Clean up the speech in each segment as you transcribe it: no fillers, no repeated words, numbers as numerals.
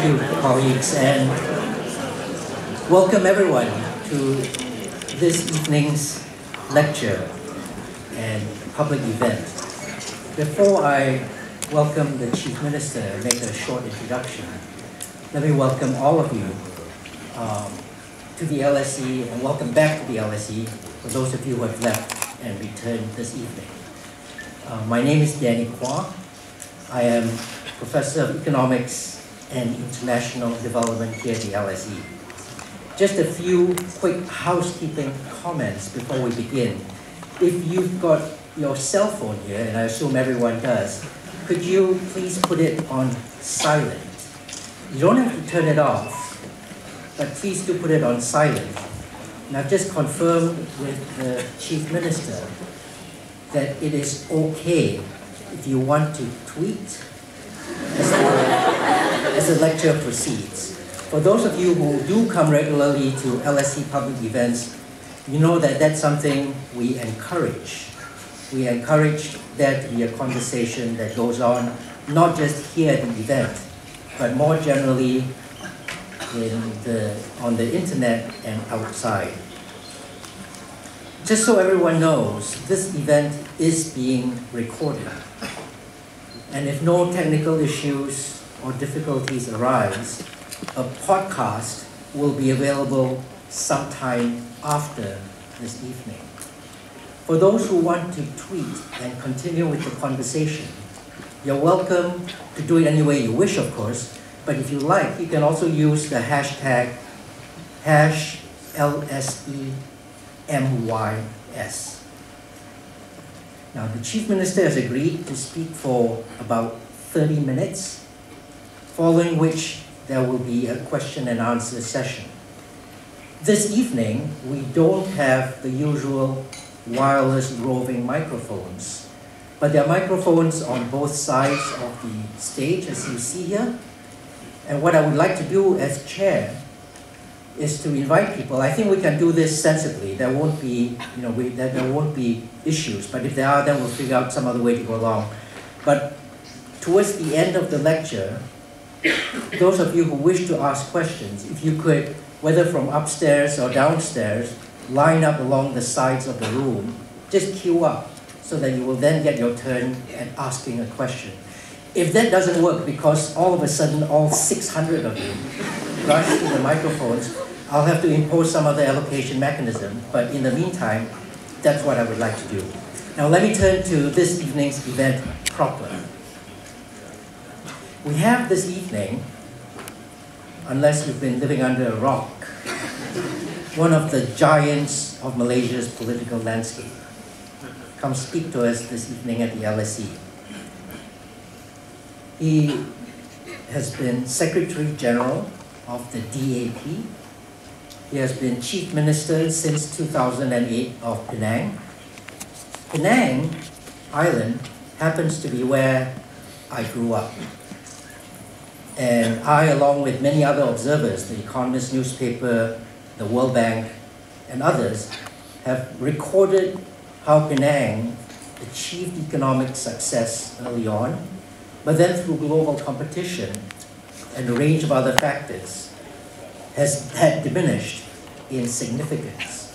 you, colleagues, and welcome everyone to this evening's lecture and public event. Before I welcome the Chief Minister and make a short introduction, let me welcome all of you to the LSE and welcome back to the LSE for those of you who have left and returned this evening. My name is Danny Kwok. I am Professor of Economics and International Development here at the LSE. Just a few quick housekeeping comments before we begin. If you've got your cell phone here, and I assume everyone does, could you please put it on silent? You don't have to turn it off, but please do put it on silent. And I've just confirmed with the Chief Minister that it is okay if you want to tweet as the lecture proceeds. For those of you who do come regularly to LSE public events, you know that that's something we encourage. We encourage there to be a conversation that goes on, not just here at the event, but more generally on the internet and outside. Just so everyone knows, this event is being recorded. And if no technical issues or difficulties arise, a podcast will be available sometime after this evening. For those who want to tweet and continue with the conversation, you're welcome to do it any way you wish, of course, but if you like, you can also use the hashtag #LSEMYS. Now, the Chief Minister has agreed to speak for about 30 minutes, following which there will be a question and answer session. This evening, we don't have the usual wireless roving microphones, but there are microphones on both sides of the stage, as you see here. And what I would like to do as chair is to invite people. I think we can do this sensibly. There won't be, there won't be issues, but if there are, then we'll figure out some other way to go along. But towards the end of the lecture, those of you who wish to ask questions, if you could, whether from upstairs or downstairs, line up along the sides of the room, just queue up so that you will then get your turn at asking a question. If that doesn't work because all of a sudden all 600 of you rush to the microphones, I'll have to impose some other allocation mechanism, but in the meantime, that's what I would like to do. Now let me turn to this evening's event proper. We have this evening, unless you've been living under a rock, one of the giants of Malaysia's political landscape come speak to us this evening at the LSE. He has been Secretary General of the DAP. He has been Chief Minister since 2008 of Penang. Penang Island happens to be where I grew up. And I, along with many other observers, the Economist newspaper, the World Bank, and others, have recorded how Penang achieved economic success early on, but then through global competition and a range of other factors, had diminished in significance.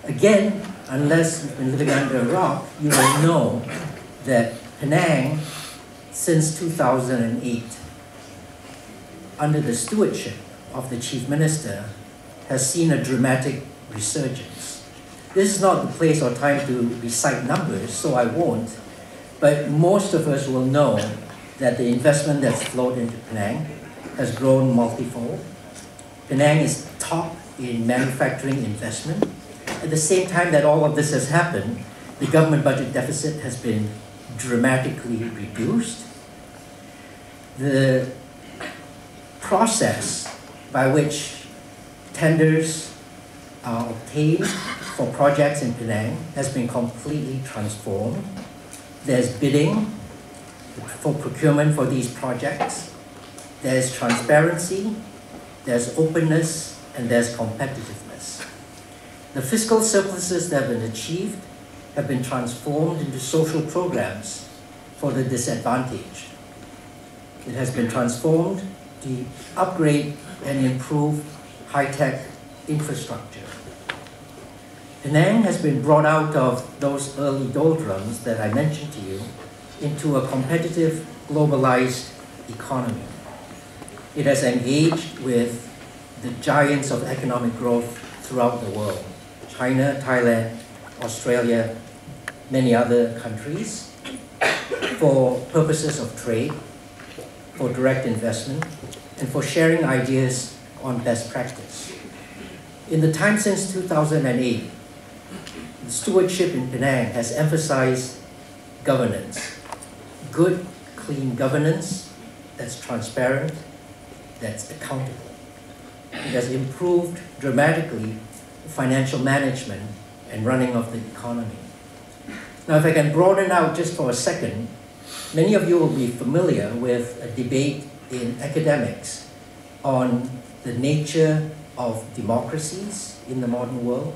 Again, unless you've been living under a rock, you will know that Penang, since 2008, under the stewardship of the Chief Minister, has seen a dramatic resurgence. This is not the place or time to recite numbers, so I won't, but most of us will know that the investment that's flowed into Penang has grown multifold. Penang is top in manufacturing investment. At the same time that all of this has happened, the government budget deficit has been dramatically reduced. The process by which tenders are obtained for projects in Penang has been completely transformed. There's bidding for procurement for these projects. There's transparency, there's openness, and there's competitiveness. The fiscal surpluses that have been achieved have been transformed into social programs for the disadvantaged. It has been transformed to upgrade and improve high-tech infrastructure. Penang has been brought out of those early doldrums that I mentioned to you into a competitive, globalized economy. It has engaged with the giants of economic growth throughout the world: China, Thailand, Australia, many other countries, for purposes of trade, for direct investment, and for sharing ideas on best practice. In the time since 2008, the stewardship in Penang has emphasized governance. Good, clean governance that's transparent, that's accountable. It has improved dramatically the financial management and running of the economy. Now, if I can broaden out just for a second, many of you will be familiar with a debate in academics on the nature of democracies in the modern world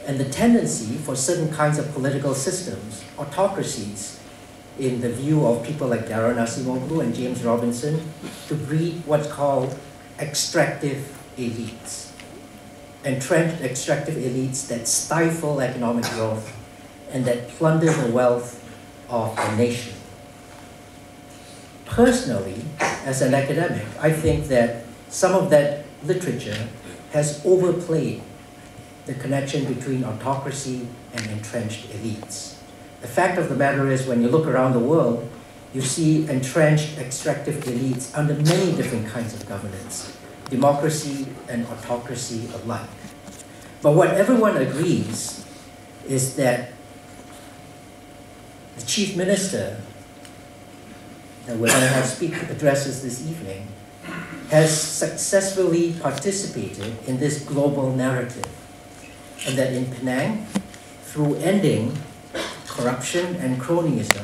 and the tendency for certain kinds of political systems, autocracies, in the view of people like Darren Acemoglu and James Robinson, to breed what's called extractive elites. Entrenched extractive elites that stifle economic growth and that plunder the wealth of a nation. Personally, as an academic, I think that some of that literature has overplayed the connection between autocracy and entrenched elites. The fact of the matter is, when you look around the world, you see entrenched extractive elites under many different kinds of governance, democracy and autocracy alike. But what everyone agrees is that the Chief Minister that we're going to have speak addresses this evening has successfully participated in this global narrative, and that in Penang, through ending corruption and cronyism,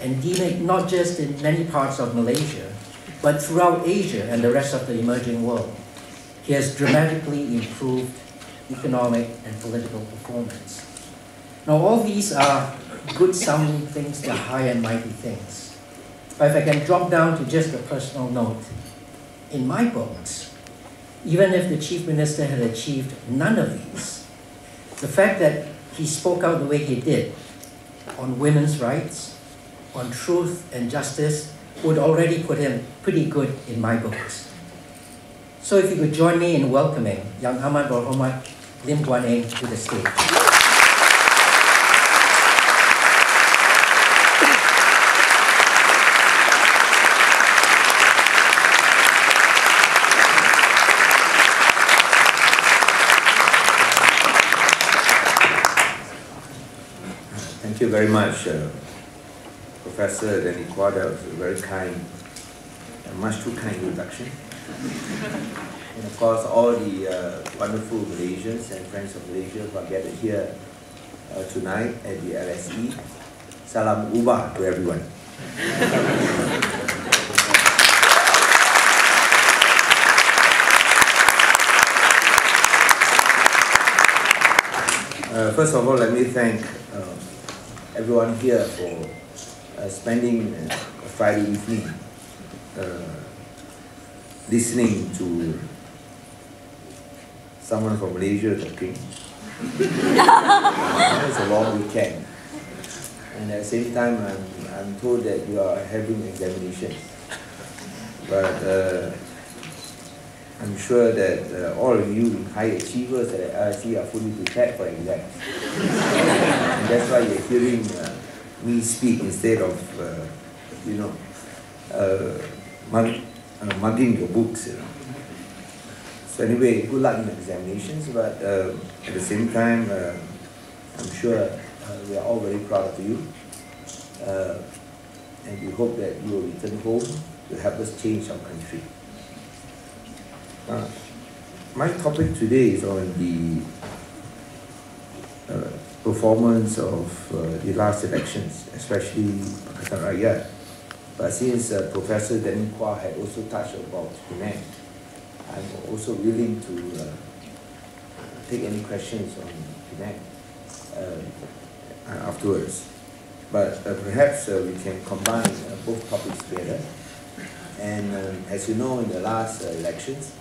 and deeming not just in many parts of Malaysia, but throughout Asia and the rest of the emerging world, he has dramatically improved economic and political performance. Now, all these are good sounding things, they're high and mighty things. But if I can drop down to just a personal note, in my books, even if the Chief Minister had achieved none of these, the fact that he spoke out the way he did on women's rights, on truth and justice, would already put him pretty good in my books. So if you could join me in welcoming Yang Amat Berhormat Lim Guan Eng to the stage. Thank you very much, Professor Danny Kwa. That was a very kind, much too kind introduction. And of course, all the wonderful Malaysians and friends of Malaysia who are gathered here tonight at the LSE. Salam Ubah to everyone. First of all, let me thank everyone here for spending a Friday evening listening to someone from Malaysia talking. It's a long weekend. And at the same time, I'm told that you are having examinations. But I'm sure that all of you high achievers at LSE are fully prepared for exams. And that's why you're hearing me speak instead of, mugging your books. So anyway, good luck in the examinations. But at the same time, I'm sure we are all very proud of you. And we hope that you will return home to help us change our country. My topic today is on the performance of the last elections, especially Pakatan Rakyat. But since Professor Danny Kwa had also touched about Penang, I'm also willing to take any questions on Penang afterwards. But perhaps we can combine both topics together. And as you know, in the last elections,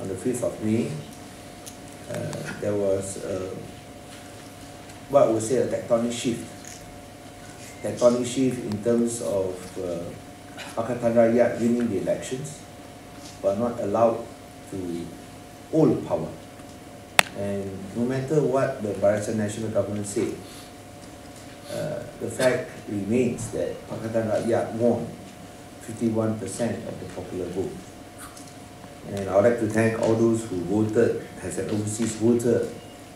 on the 5th of May, there was what I would say a tectonic shift. Tectonic shift in terms of Pakatan Rakyat winning the elections, but not allowed to hold power. And no matter what the Barisan National Government said, the fact remains that Pakatan Rakyat won 51% of the popular vote. And I would like to thank all those who voted as an overseas voter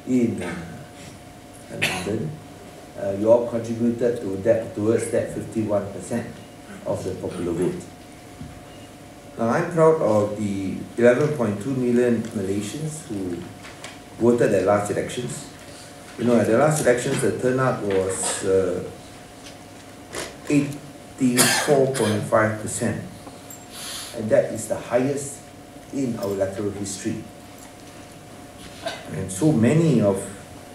in London. You all contributed to that, towards that 51% of the popular vote. Now, I'm proud of the 11.2 million Malaysians who voted at last elections. You know, at the last elections, the turnout was 84.5%, and that is the highest in our electoral history. And so many of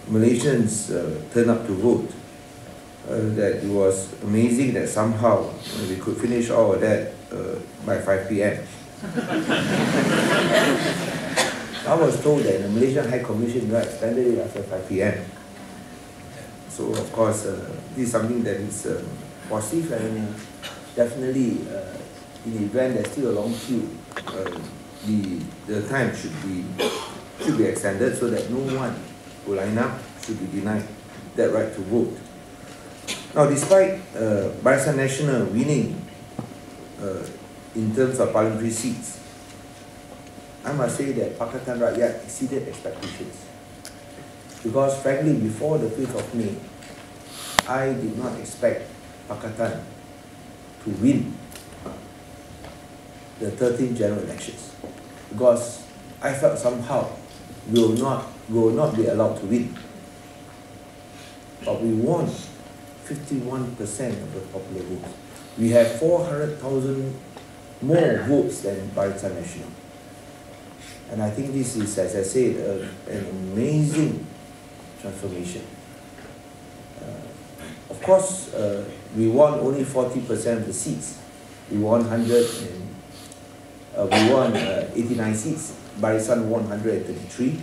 Malaysians turned up to vote that it was amazing that somehow we could finish all of that by 5 p.m. I was told that the Malaysian High Commission extended it after 5 p.m. So of course, this is something that is positive, and definitely in the event there's still a long queue, the time should be extended so that no one who line up should be denied that right to vote. Now, despite Barisan Nasional winning in terms of parliamentary seats, I must say that Pakatan Rakyat exceeded expectations. Because frankly, before the 5th of May, I did not expect Pakatan to win the 13th general elections. Because I felt somehow we will not be allowed to win. But we won 51% of the popular vote. We have 400,000 more votes than Barisan Nasional. And I think this is, as I said, an amazing transformation. Of course, we won only 40% of the seats. We won 89 seats. Barisan won 133.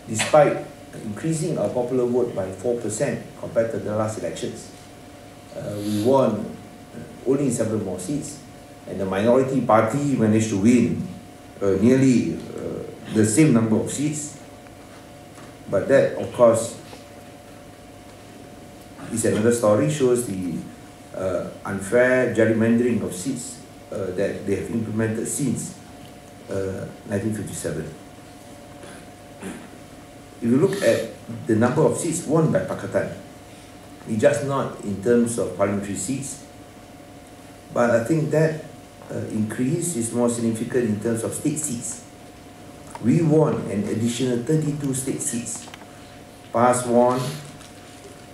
Despite increasing our popular vote by 4% compared to the last elections, we won only 7 more seats, and the minority party managed to win nearly the same number of seats. But that, of course, is another story, shows the unfair gerrymandering of seats that they have implemented since 1957. If you look at the number of seats won by Pakatan, it's just not in terms of parliamentary seats, but I think that increase is more significant in terms of state seats. We won an additional 32 state seats. PAS won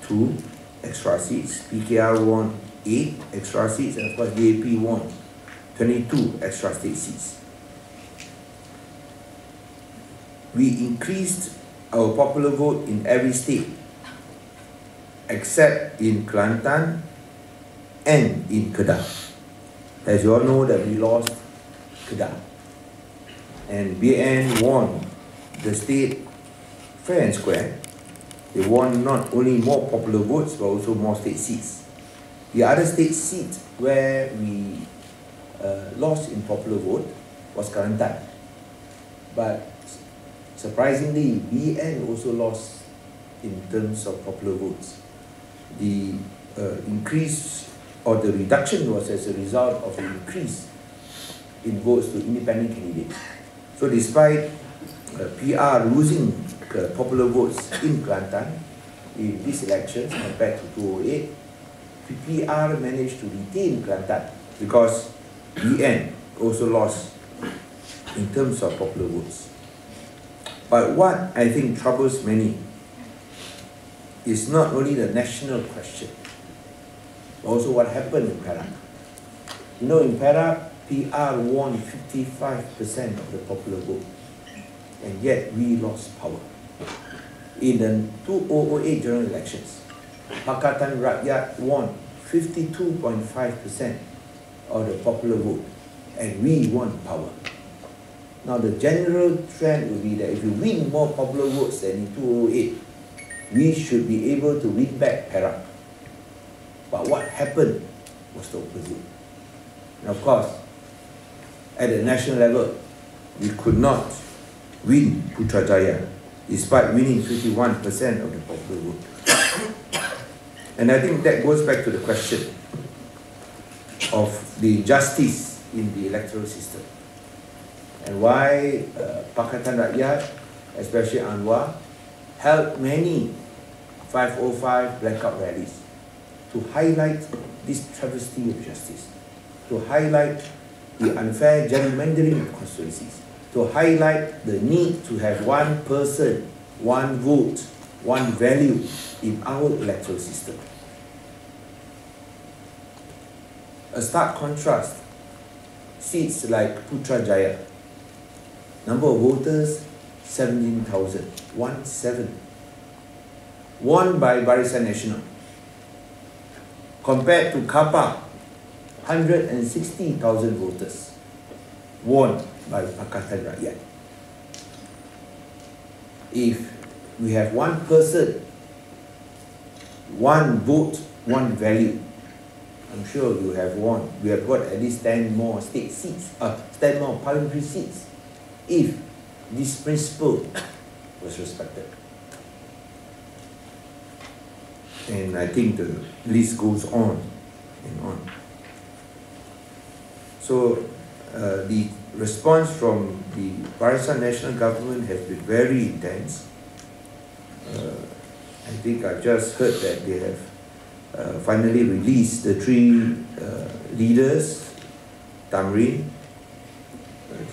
2 extra seats, PKR won 8 extra seats, and of course YAB won 22 extra state seats. We increased our popular vote in every state except in Kelantan and in Kedah. As you all know, that we lost Kedah, and BN won the state fair and square. They won not only more popular votes but also more state seats. The other state seat where we lost in popular vote was Kelantan, but surprisingly, BN also lost in terms of popular votes. The increase or the reduction was as a result of the increase in votes to independent candidates. So despite PR losing popular votes in Kelantan in these elections compared to 2008, PR managed to retain Kelantan because BN also lost in terms of popular votes. But what I think troubles many is not only the national question, but also what happened in Perak. You know, in Perak, PR won 55% of the popular vote, and yet we lost power. In the 2008 general elections, Pakatan Rakyat won 52.5%, of the popular vote, and we want power. Now the general trend will be that if you win more popular votes than in 2008, we should be able to win back Perak. But what happened was the opposite. And of course, at the national level, we could not win Putrajaya, despite winning 51% of the popular vote. And I think that goes back to the question of the justice in the electoral system, and why Pakatan Rakyat, especially Anwar, held many 505 blackout rallies to highlight this travesty of justice, to highlight the unfair gerrymandering of constituencies, to highlight the need to have one person, one vote, one value in our electoral system. A stark contrast, seats like Putrajaya, number of voters 17,000, 1-7, won by Barisan Nasional, compared to Kapa, 160,000 voters, won by Pakatan Rakyat. If we have one person, one vote, one value, I'm sure you have won. We have got at least 10 more state seats, 10 more parliamentary seats, if this principle was respected. And I think the list goes on and on. So the response from the Barisan National Government has been very intense. I think I just heard that they have finally released the 3 leaders, Tamrin,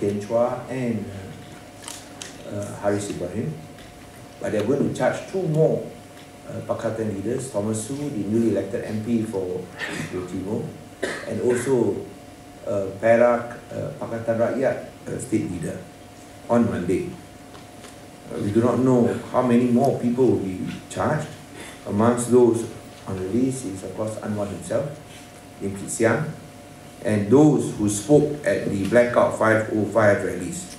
Tian Chua, and Haris Ibrahim. But they're going to charge 2 more Pakatan leaders, Thomas Su, the newly elected MP for Timur, and also Perak Pakatan Rakyat state leader on Monday. We do not know how many more people will be charged. Amongst those on the list is, of course, Anwar himself, Lim Guan Eng, and those who spoke at the Blackout 505 rallies.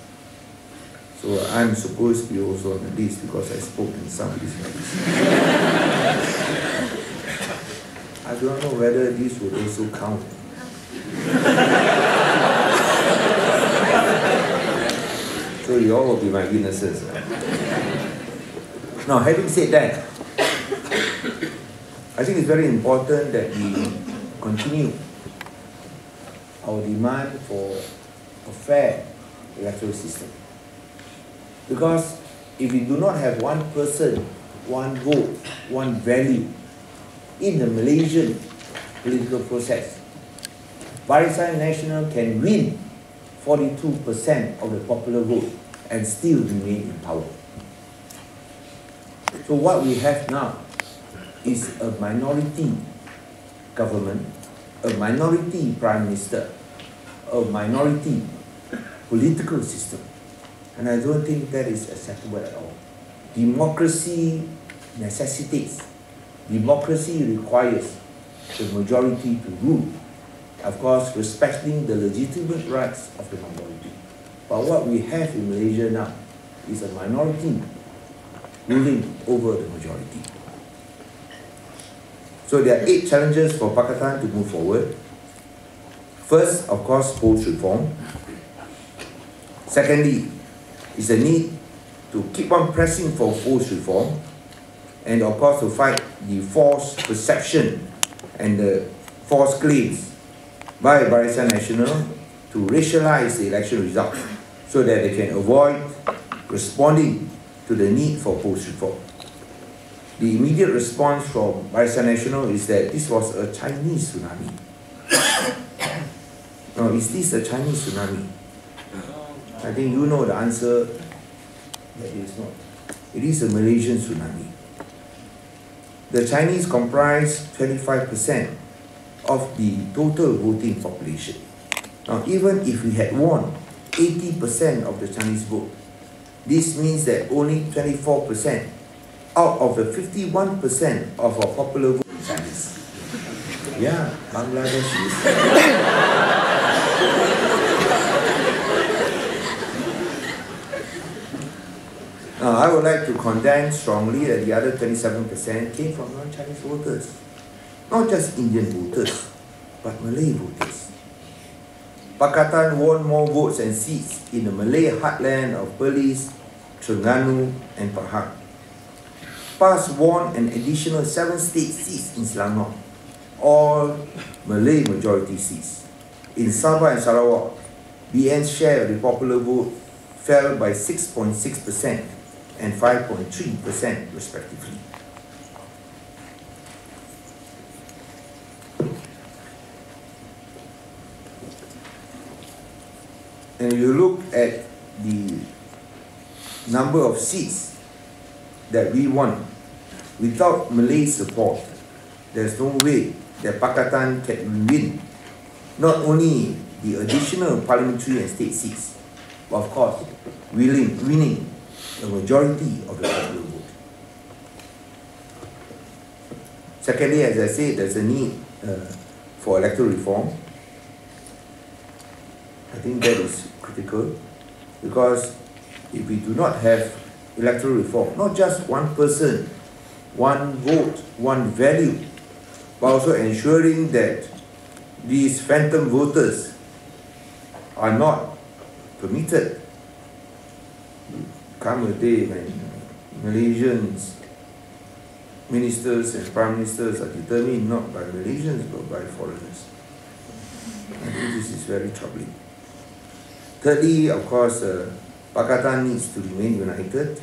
So I'm supposed to be also on the list because I spoke in some of these rallies. I don't know whether this would also count. So you all will be my witnesses. Now, having said that, I think it's very important that we continue our demand for a fair electoral system. Because if we do not have one person, one vote, one value in the Malaysian political process, Barisan Nasional can win 42% of the popular vote and still remain in power. So what we have now is a minority government, a minority prime minister, a minority political system. And I don't think that is acceptable at all. Democracy necessitates, democracy requires the majority to rule. Of course, respecting the legitimate rights of the minority. But what we have in Malaysia now is a minority ruling over the majority. So there are 8 challenges for Pakatan to move forward. First, of course, post reform. Secondly, is the need to keep on pressing for post reform, and of course to fight the false perception and the false claims by Barisan Nasional to racialize the election result so that they can avoid responding to the need for post reform. The immediate response from Barisan Nasional is that this was a Chinese tsunami. Now, is this a Chinese tsunami? I think you know the answer that it is not. It is a Malaysian tsunami. The Chinese comprise 25% of the total voting population. Now, even if we had won 80% of the Chinese vote, this means that only 24% out of the 51% of our popular vote is Chinese. Yeah, Bangladeshis. I would like to condemn strongly that the other 27% came from non-Chinese voters. Not just Indian voters, but Malay voters. Pakatan won more votes and seats in the Malay heartland of Perlis, Terengganu and Pahang. PAS won an additional 7 state seats in Selangor, all Malay majority seats. In Sabah and Sarawak, BN's share of the popular vote fell by 6.6% and 5.3% respectively. And you look at the number of seats that we won, without Malay support, there's no way that Pakatan can win not only the additional parliamentary and state seats, but of course, winning the majority of the popular vote. Secondly, as I said, there's a need for electoral reform. I think that is critical, because if we do not have electoral reform, not just one person, one vote, one value, but also ensuring that these phantom voters are not permitted. Come a day when Malaysians, ministers and prime ministers are determined not by Malaysians but by foreigners. I think this is very troubling. Thirdly, of course, Pakatan needs to remain united.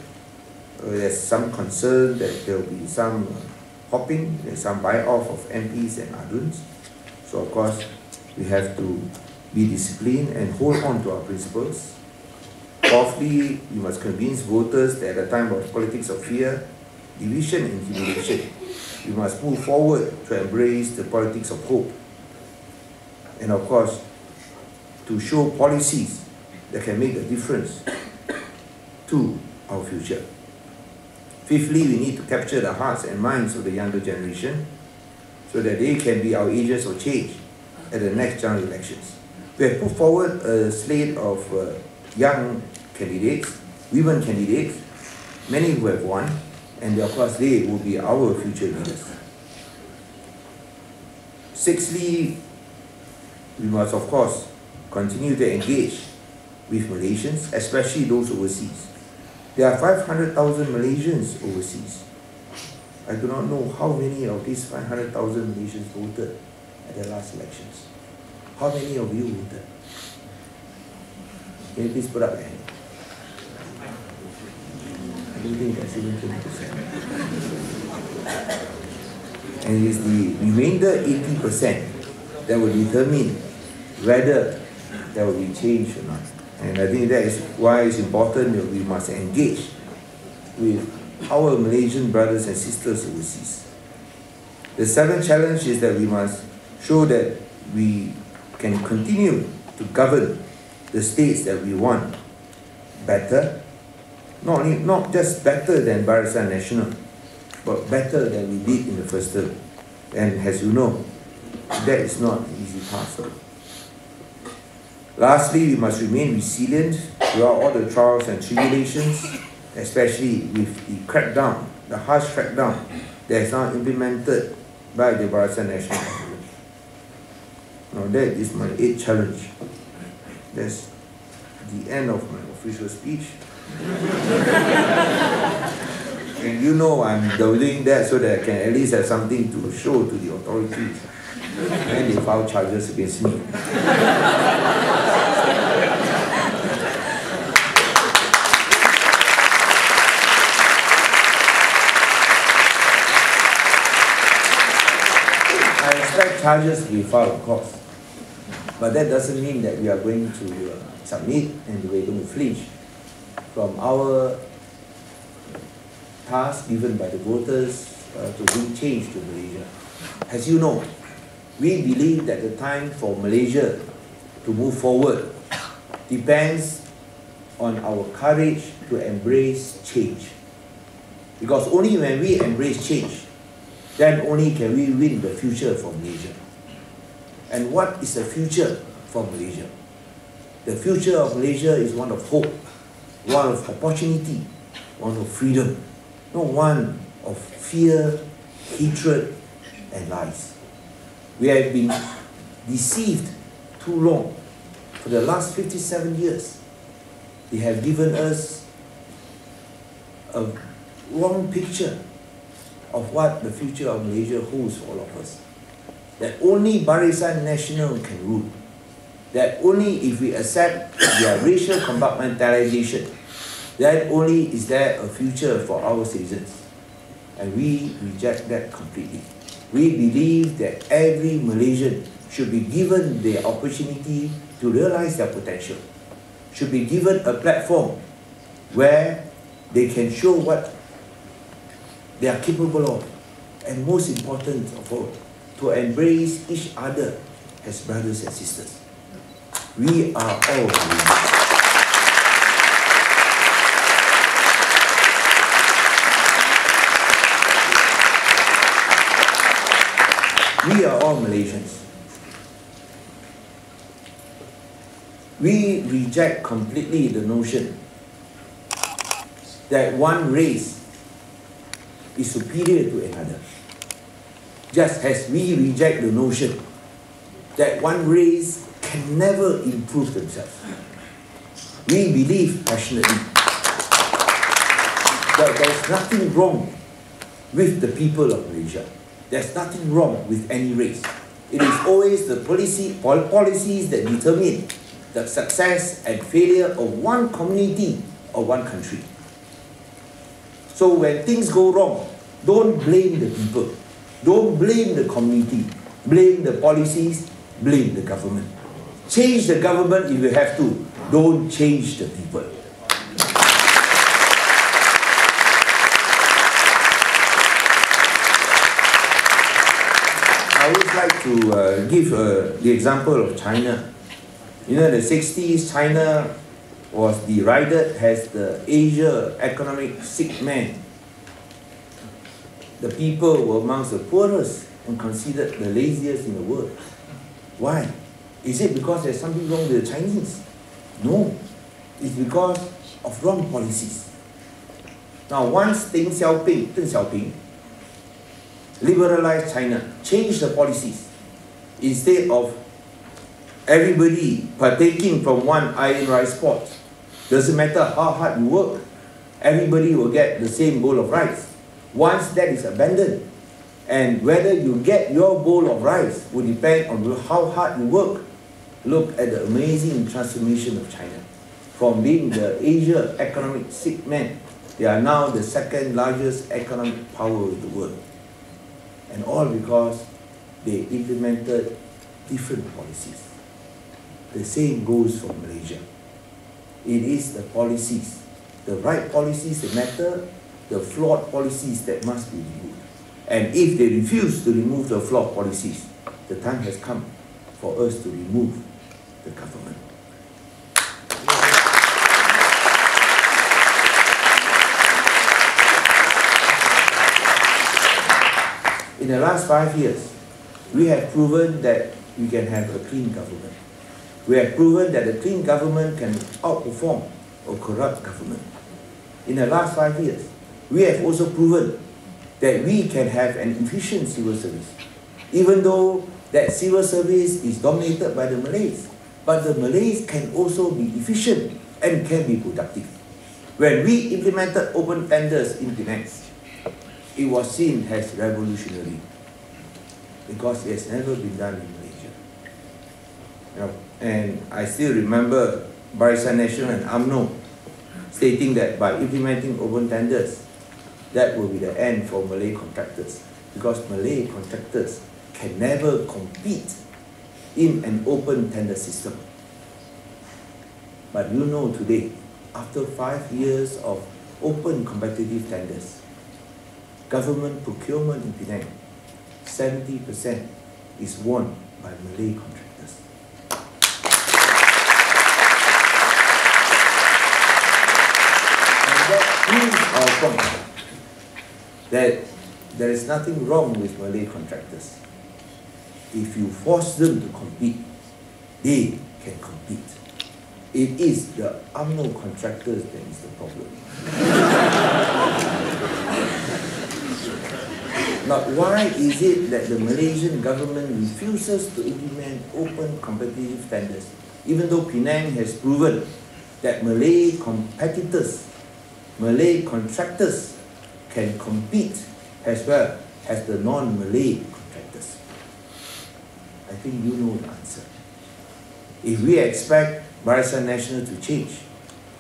There's some concern that there will be some hopping, there's some buy-off of MPs and aduns. So, of course, we have to be disciplined and hold on to our principles. Fourthly, we must convince voters that at a time of politics of fear, division and intimidation, we must move forward to embrace the politics of hope. And of course, to show policies that can make a difference to our future. Fifthly, we need to capture the hearts and minds of the younger generation so that they can be our agents of change at the next general elections. We have put forward a slate of young candidates, women candidates, many who have won, and of course they will be our future leaders. Sixthly, we must of course continue to engage with Malaysians, especially those overseas. There are 500,000 Malaysians overseas. I do not know how many of these 500,000 Malaysians voted at the last elections. How many of you voted? Can you please put up your hand? I don't think that's even 20%. And it is the remainder 80% that will determine whether there will be change or not. And I think that is why it's important that we must engage with our Malaysian brothers and sisters overseas. The seventh challenge is that we must show that we can continue to govern the states that we want better, not just better than Barisan Nasional, but better than we did in the first term. And as you know, that is not an easy task. Lastly, we must remain resilient throughout all the trials and tribulations, especially with the crackdown, the harsh crackdown that is now implemented by the Barisan Nasional government. Now that is my 8th challenge. That's the end of my official speech. And you know I'm doing that so that I can at least have something to show to the authorities when they file charges against me. I expect charges to be filed, of course. But that doesn't mean that we are going to submit and we're going to flinch from our task given by the voters to bring change to Malaysia. As you know, we believe that the time for Malaysia to move forward depends on our courage to embrace change. Because only when we embrace change, then only can we win the future for Malaysia. And what is the future for Malaysia. The future of Malaysia is one of hope, one of opportunity, one of freedom, not one of fear, hatred, and lies. We have been deceived too long. For the last 57 years, they have given us a wrong picture of what the future of Malaysia holds for all of us. That only Barisan Nasional can rule. That only if we accept their racial compartmentalization, that only is there a future for our citizens. And we reject that completely. We believe that every Malaysian should be given the opportunity to realize their potential, should be given a platform where they can show what they are capable of, and most important of all, to embrace each other as brothers and sisters. We are all Malaysians. We are all Malaysians. We reject completely the notion that one race is superior to another. Just as we reject the notion that one race can never improve themselves. We believe passionately that there's nothing wrong with the people of Malaysia. There's nothing wrong with any race. It is always the policies that determine the success and failure of one community or one country. So when things go wrong, don't blame the people. Don't blame the community. Blame the policies. Blame the government. Change the government if you have to. Don't change the people. I would like to give the example of China. You know, in the 60s, China was derided as the Asia economic sick man. The people were amongst the poorest and considered the laziest in the world. Why? Is it because there's something wrong with the Chinese? No. It's because of wrong policies. Now, once Deng Xiaoping liberalized China, changed the policies, instead of everybody partaking from one iron rice pot, doesn't matter how hard you work, everybody will get the same bowl of rice. Once that is abandoned, and whether you get your bowl of rice will depend on how hard you work. Look at the amazing transformation of China. From being the Asia economic sick man, they are now the second largest economic power in the world. And all because they implemented different policies. The same goes for Malaysia. It is the policies, the right policies that matter, the flawed policies that must be removed. And if they refuse to remove the flawed policies, the time has come for us to remove the government. In the last 5 years, we have proven that we can have a clean government. We have proven that a clean government can outperform a corrupt government. In the last 5 years, we have also proven that we can have an efficient civil service, even though that civil service is dominated by the Malays. But the Malays can also be efficient and can be productive. When we implemented open tenders in Penang, it was seen as revolutionary because it has never been done in Malaysia. And I still remember Barisan Nasional and UMNO stating that by implementing open tenders, that will be the end for Malay contractors, because Malay contractors can never compete in an open tender system. But you know today, after 5 years of open competitive tenders, government procurement in Penang, 70% is won by Malay contractors. And that proves our point that there is nothing wrong with Malay contractors. If you force them to compete, they can compete. It is the UMNO contractors that is the problem. Now, why is it that the Malaysian government refuses to implement open competitive tenders, even though Penang has proven that Malay competitors, Malay contractors can compete as well as the non-Malay contractors? I think you know the answer. If we expect Barisan Nasional to change,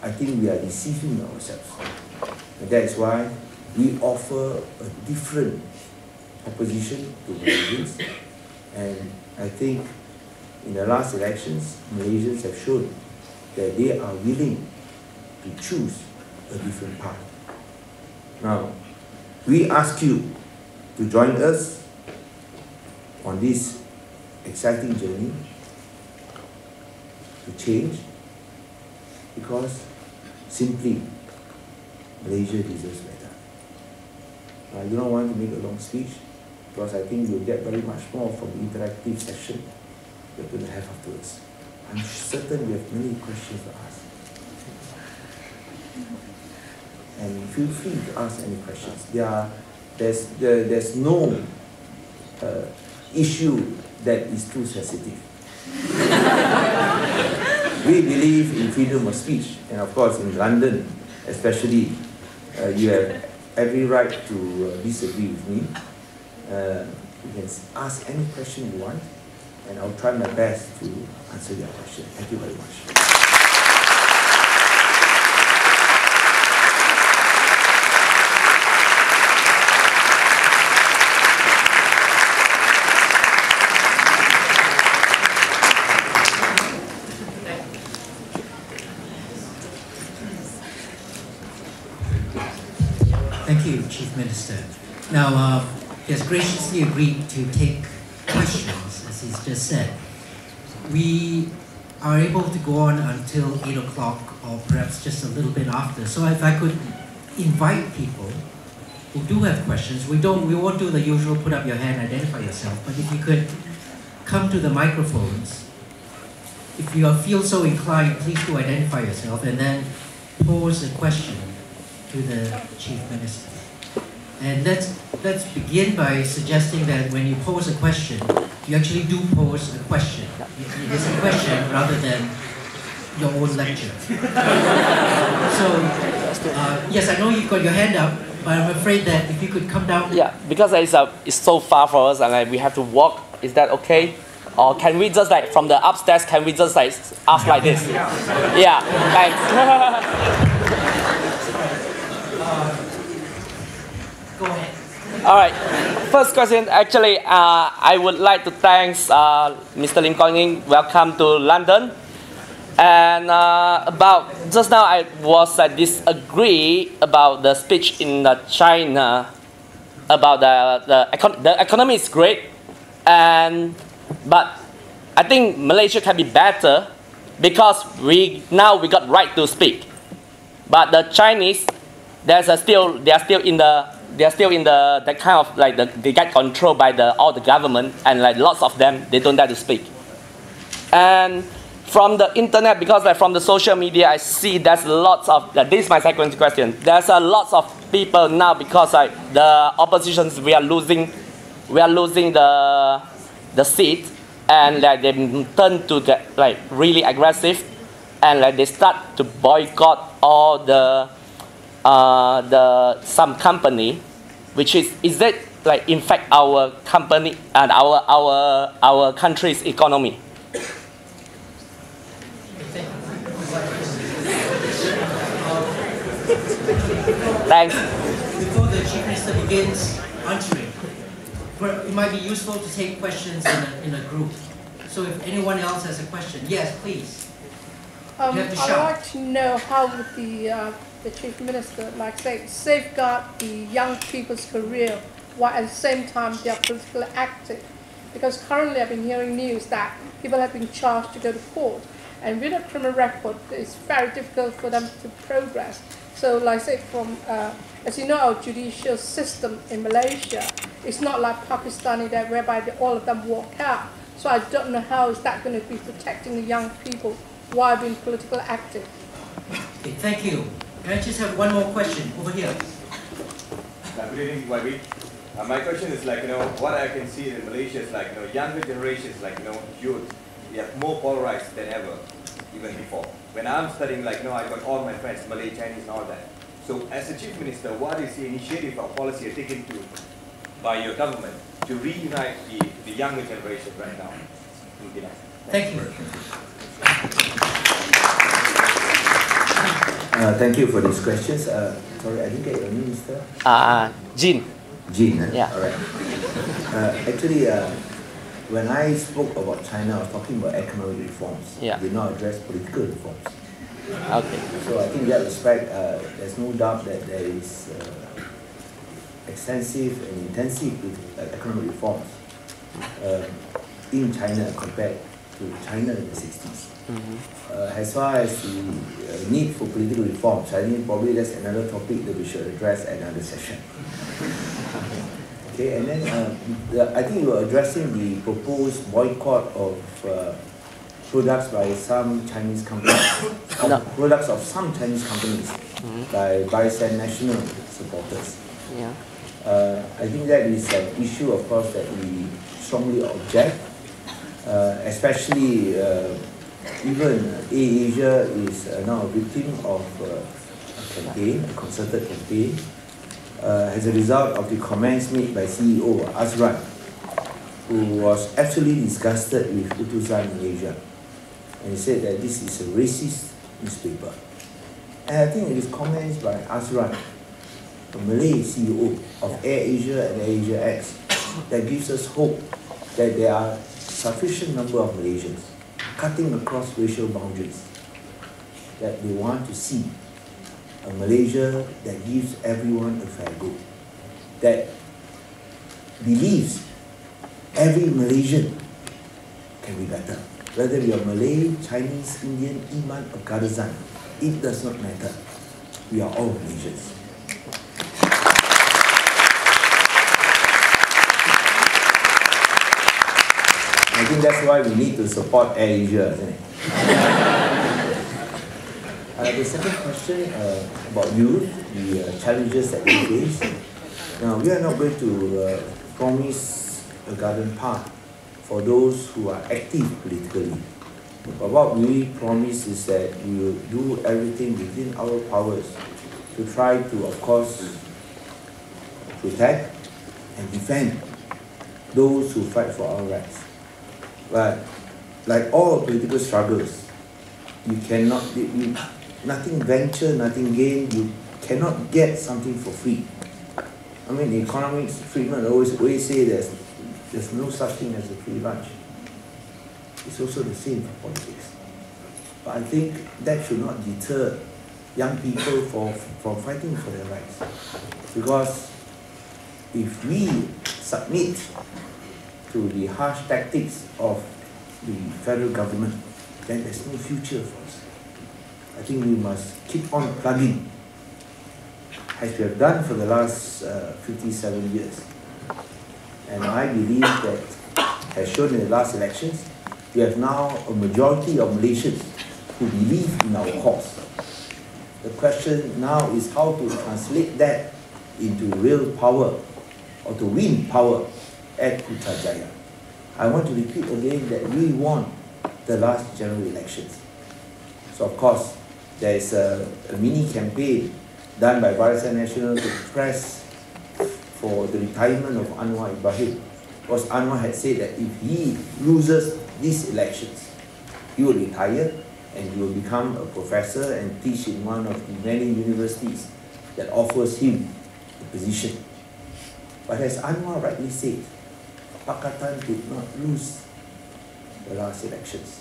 I think we are deceiving ourselves. And that's why we offer a different proposition to Malaysians. And I think in the last elections, Malaysians have shown that they are willing to choose a different path. Now, we ask you to join us on this exciting journey to change, because simply Malaysia deserves better. I do not want to make a long speech, because I think you'll get very much more from the interactive session we're going to have afterwards. I'm certain you have many questions to ask. And feel free to ask any questions. There's no issue that is too sensitive. We believe in freedom of speech, and of course in London especially, you have every right to disagree with me. You can ask any question you want, and I'll try my best to answer your question. Thank you very much. Thank you, Chief Minister. Now, he has graciously agreed to take questions, as he's just said. We are able to go on until 8 o'clock, or perhaps just a little bit after. So if I could invite people who do have questions, we won't do the usual put up your hand, identify yourself, but if you could come to the microphones. If you feel so inclined, please do identify yourself and then pose a question to the Chief Minister. And let's begin by suggesting that when you pose a question, you actually do pose a question. It is a question rather than your own lecture. So, yes, I know you've got your hand up, but I'm afraid that if you could come down. Yeah, because it's so far for us and we have to walk. Is that okay? Or can we just from the upstairs, can we just ask like this? Yeah, thanks. Go ahead. All right. First question, actually, I would like to thank Mr. Lim Guan Eng. Welcome to London. And about just now, I was disagree about the speech in China about the economy is great, but I think Malaysia can be better because we got right to speak. But the Chinese, they are still in the that kind of they get controlled by all the government, and lots of them, they don't dare to speak. And from the internet, because from the social media, I see there's lots of this is my second question. There's lots of people now because the oppositions, we are losing the seat, and they turn to get really aggressive, and they start to boycott all the some company, which is it infect our company and our country's economy. Thanks. Before the Chief Minister begins answering, it might be useful to take questions in a group. So if anyone else has a question, yes, please. You have to shout. I'd like to know how would the Chief Minister, safeguard the young people's career while at the same time they are politically active. Because currently I've been hearing news that people have been charged to go to court, and with a criminal record, it's very difficult for them to progress. So as you know, our judicial system in Malaysia is not like Pakistani, whereby all of them walk out. So I don't know how is that going to be protecting the young people while being politically active. Okay, thank you. Can I just have one more question over here? Good evening, YB. My question is what I can see in Malaysia is younger generations, youth, they are more polarized than ever, even before. When I'm studying, I got all my friends, Malay, Chinese, and all that. So as a chief minister, what is the initiative or policy taken by your government to reunite the younger generation right now? Thank you. Thank you for these questions. Sorry, I didn't get your name, Mr. Jin. Jin. Yeah. All right. Actually, when I spoke about China, I was talking about economic reforms. Yeah. Did not address political reforms. Okay. So I think in that respect, there's no doubt that there is extensive and intensive economic reforms in China compared to China in the 60s. As far as the need for political reforms, I think probably that's another topic that we should address at another session. Okay, and then I think you were addressing the proposed boycott of products by some Chinese companies, products of some Chinese companies by Barisan National supporters. Yeah. I think that is an issue, of course, that we strongly object, especially even Asia is now a victim of a campaign, a concerted campaign, as a result of the comments made by CEO Azran, who was actually disgusted with Utusan Malaysia. And he said that this is a racist newspaper. And I think it is comments by Azran, a Malay CEO of AirAsia and AirAsia X, that gives us hope that there are sufficient number of Malaysians cutting across racial boundaries, that they want to see a Malaysia that gives everyone a fair go, that believes every Malaysian can be better. Whether you are Malay, Chinese, Indian, Iman or Kadazan, it does not matter. We are all Malaysians. I think that's why we need to support AirAsia, isn't it? The second question about youth, the challenges that we face. Now, we are not going to promise a garden path for those who are active politically. But what we promise is that we will do everything within our powers to try to, of course, protect and defend those who fight for our rights. But like all political struggles, you cannot, nothing venture, nothing gain, you cannot get something for free. I mean, the economics treatment always say there's no such thing as a free lunch. It's also the same for politics. But I think that should not deter young people from fighting for their rights. Because if we submit to the harsh tactics of the federal government, then there's no future for us. I think we must keep on plugging, as we have done for the last 57 years. And I believe that, as shown in the last elections, we have now a majority of Malaysians who believe in our cause. The question now is how to translate that into real power, or to win power at Putrajaya. I want to repeat again that we won the last general elections. So of course, there is a mini campaign done by Barisan National to press for the retirement of Anwar Ibrahim. Because Anwar had said that if he loses these elections, he will retire and he will become a professor and teach in one of the many universities that offers him the position. But as Anwar rightly said, Pakatan did not lose the last elections.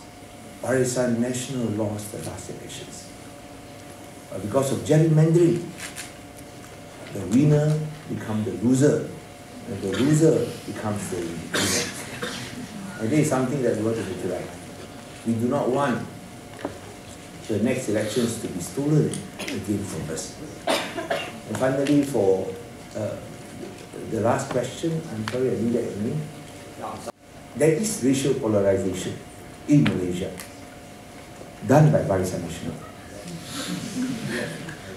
Barisan National lost the last elections. But because of gerrymandering, the winner becomes the loser, and the loser becomes the winner. And this is something that we want to make right. We do not want the next elections to be stolen again from us. And finally, for the last question, I'm sorry I didn't get your name. there is racial polarization in Malaysia, done by Barisan Nasional.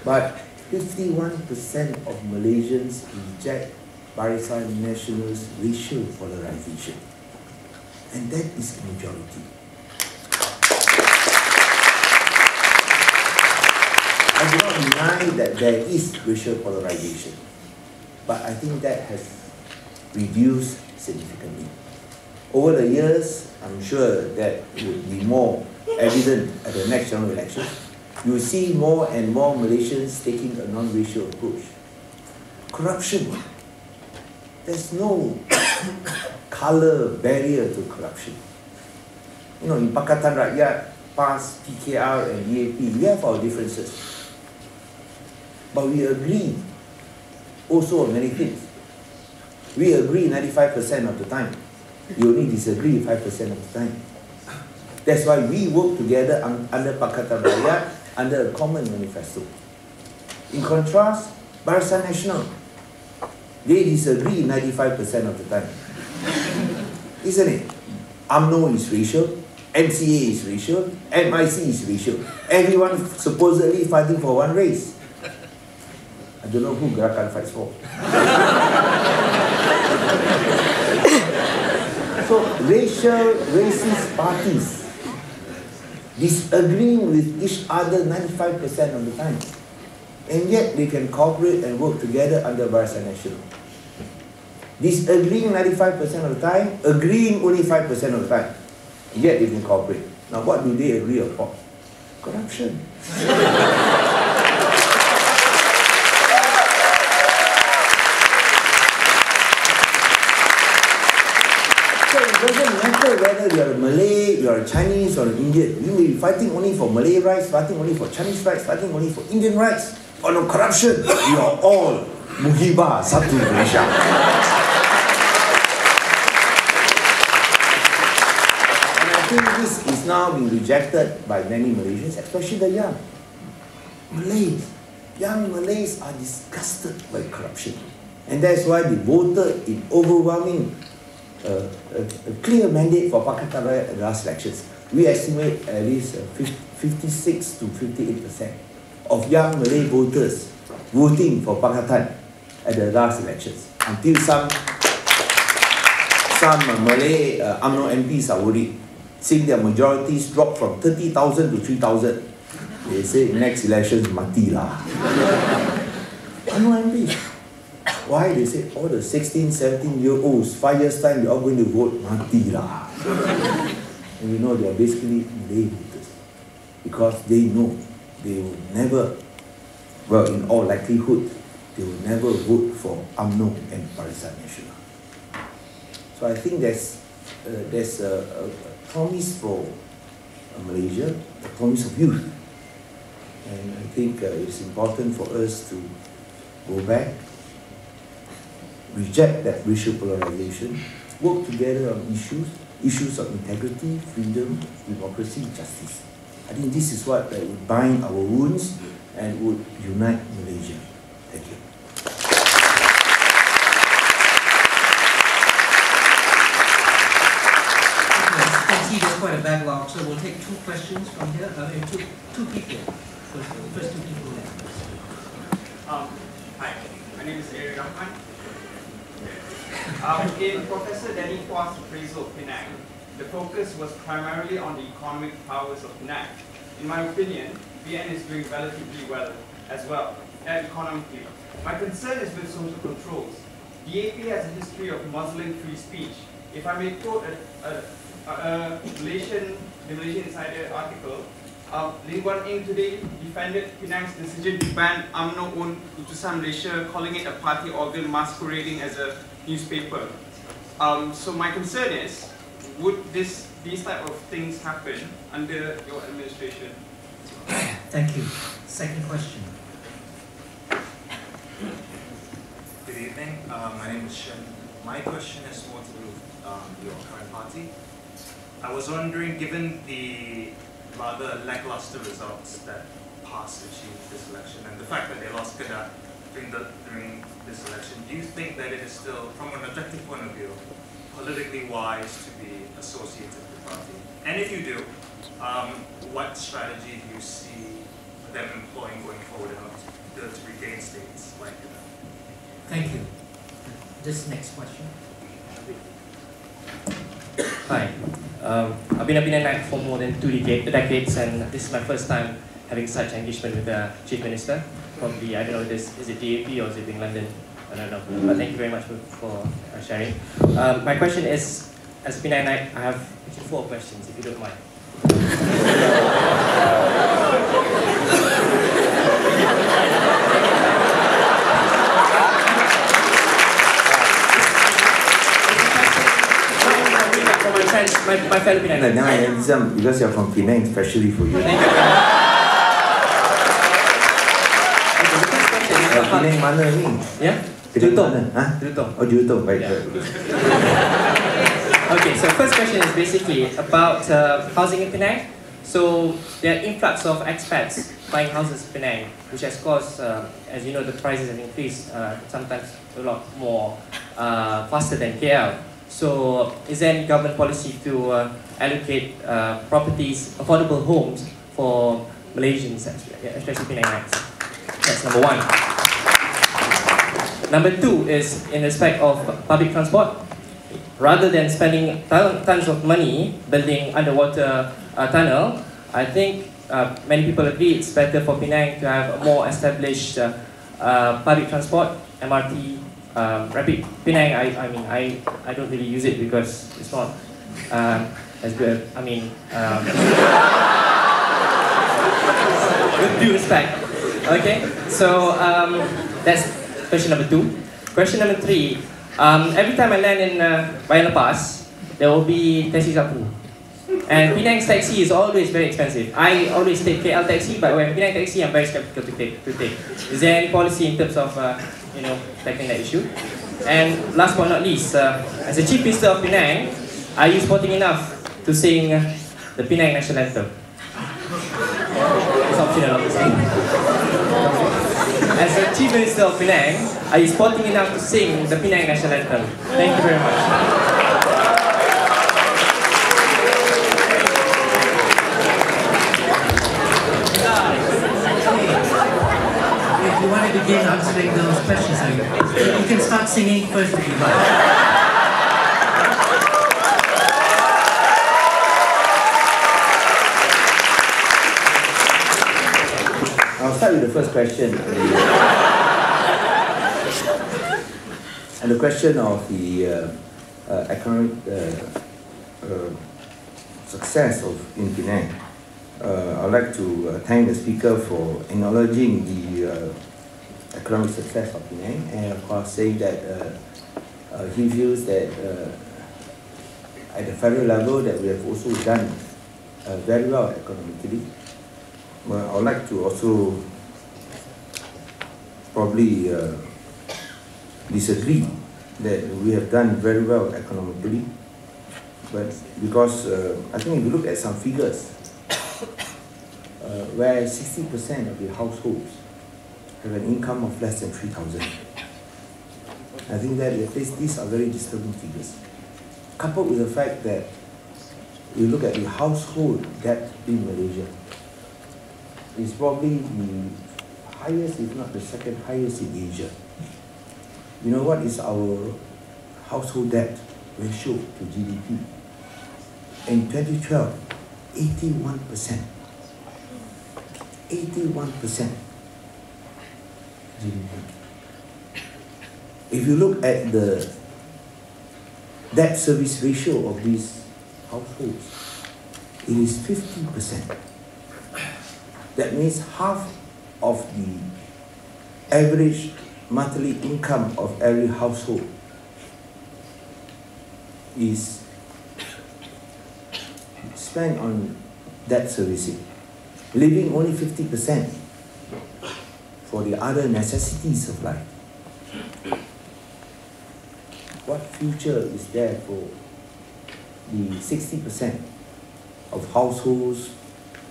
But 51% of Malaysians reject Barisan Nasional's racial polarization. And that is the majority. I do not deny that there is racial polarization, but I think that has reduced significantly. Over the years, I'm sure that it will be more evident at the next general election. You will see more and more Malaysians taking a non-racial approach. Corruption. There's no color barrier to corruption. You know, in Pakatan Rakyat, PAS, PKR and YAB, we have our differences. But we agree also on many things. We agree 95% of the time. We only disagree 5% of the time. That's why we work together under Pakatan Rakyat, under a common manifesto. In contrast, Barisan Nasional, they disagree 95% of the time. Isn't it? UMNO is racial, MCA is racial, MIC is racial. Everyone supposedly fighting for one race. I don't know who Gerakan fights for. So, racist parties disagreeing with each other 95% of the time. And yet they can cooperate and work together under Barisan Nasional. Disagreeing 95% of the time, agreeing only 5% of the time. And yet they can cooperate. Now what do they agree upon? Corruption. It doesn't matter whether you're a Malay, you're a Chinese, or an Indian. You may be fighting only for Malay rights, fighting only for Chinese rights, fighting only for Indian rights. Or no corruption. You are all Muhibah Satu Malaysia. And I think this is now being rejected by many Malaysians, especially the young. Young Malays are disgusted by corruption. And that's why they voted in overwhelming a clear mandate for Pakatan Rakyat at the last elections. We estimate at least 56 to 58% of young Malay voters voting for Pakatan at the last elections. Until some Malay UMNO MPs are worried, seeing their majorities drop from 30,000 to 3,000. They say next elections mati lah. UMNO MPs. Why? They say all the 16, 17-year-olds, 5 years time, they're all going to vote mati lah. And you know, they are basically Malay voters. Because they know they will never, well, in all likelihood, they will never vote for UMNO and Barisan Nasional. So I think there's a promise for Malaysia, a promise of youth. And I think it's important for us to go back, reject that racial polarization, work together on issues of integrity, freedom, democracy, justice. I think this is what would bind our wounds and would unite Malaysia. Thank you. As you can see, there's quite a backlog, so we'll take two questions from here. Two people. First two people there. Hi, my name is Aaron Rahman. In Professor Danny Hua's appraisal of Penang, the focus was primarily on the economic powers of Penang. In my opinion, PN is doing relatively well as well, economically. My concern is with social controls. The AP has a history of muzzling free speech. If I may quote the Malaysian Insider article, Lim Guan Eng today defended Penang's decision to ban UMNO-owned Utusan Malaysia, calling it a party organ masquerading as a newspaper. So my concern is, would these type of things happen under your administration? Thank you. Second question. Good evening. My name is Shen. My question is more to do with your current party. I was wondering, given the rather lackluster results that PAS achieved this election and the fact that they lost Kedah during this election, do you think that it is still, from an objective point of view, politically wise to be associated with the party? And if you do, what strategy do you see them employing going forward in order to regain states like that? Thank you. This next question. Hi. I've been a PNAC for more than 2 decades, and this is my first time having such engagement with the Chief Minister. Probably, I don't know, is it DAP or is it in London? I don't know. But thank you very much for sharing. My question is, as PNAC, I have 4 questions, if you don't mind. My fellow Penang. Now I have some, because you're from Penang, especially for you. Penang mana ni? Yeah? Jutong. Huh? Jutong. Oh, Jutong. Right. Yeah. Okay, so first question is basically about housing in Penang. So there are influx of expats buying houses in Penang, which has caused, as you know, the prices have increased sometimes a lot more faster than KL. So is there any government policy to allocate properties, affordable homes for Malaysians, especially Penangites? That's number 1. Number 2 is in respect of public transport. Rather than spending tons of money building underwater tunnel, I think many people agree it's better for Penang to have a more established public transport, MRT, rapid. Penang, I don't really use it because it's not as good. I mean, with due respect. Okay, so that's question number 2. Question number 3. Every time I land in Bayan Lepas, there will be taxis up. And Penang's taxi is always very expensive. I always take KL taxi, but when Penang taxi, I'm very skeptical to take. Is there any policy in terms of tackling that issue? And last but not least, as the Chief Minister of Penang, are you sporting enough to sing the Penang National Anthem? It's optional, obviously. As the Chief Minister of Penang, are you sporting enough to sing the Penang National Anthem? Thank you very much. If you want to begin answering those questions, you can start singing first if you like. I'll start with the first question. And the question of the economic success in Penang. I'd like to thank the speaker for acknowledging the economic success of Penang, and of course saying that he feels that at the federal level that we have also done very well economically. Well, I would like to also probably disagree that we have done very well economically, but because I think if you look at some figures, where 60% of the households have an income of less than 3,000. I think that these are very disturbing figures. Coupled with the fact that you look at the household debt in Malaysia, it's probably the highest, if not the second highest in Asia. You know what is our household debt ratio to GDP? In 2012, 81%. 81% GDP. If you look at the debt service ratio of these households, it is 50%. That means half of the average monthly income of every household is spent on debt servicing, leaving only 50% for the other necessities of life. What future is there for the 60% of households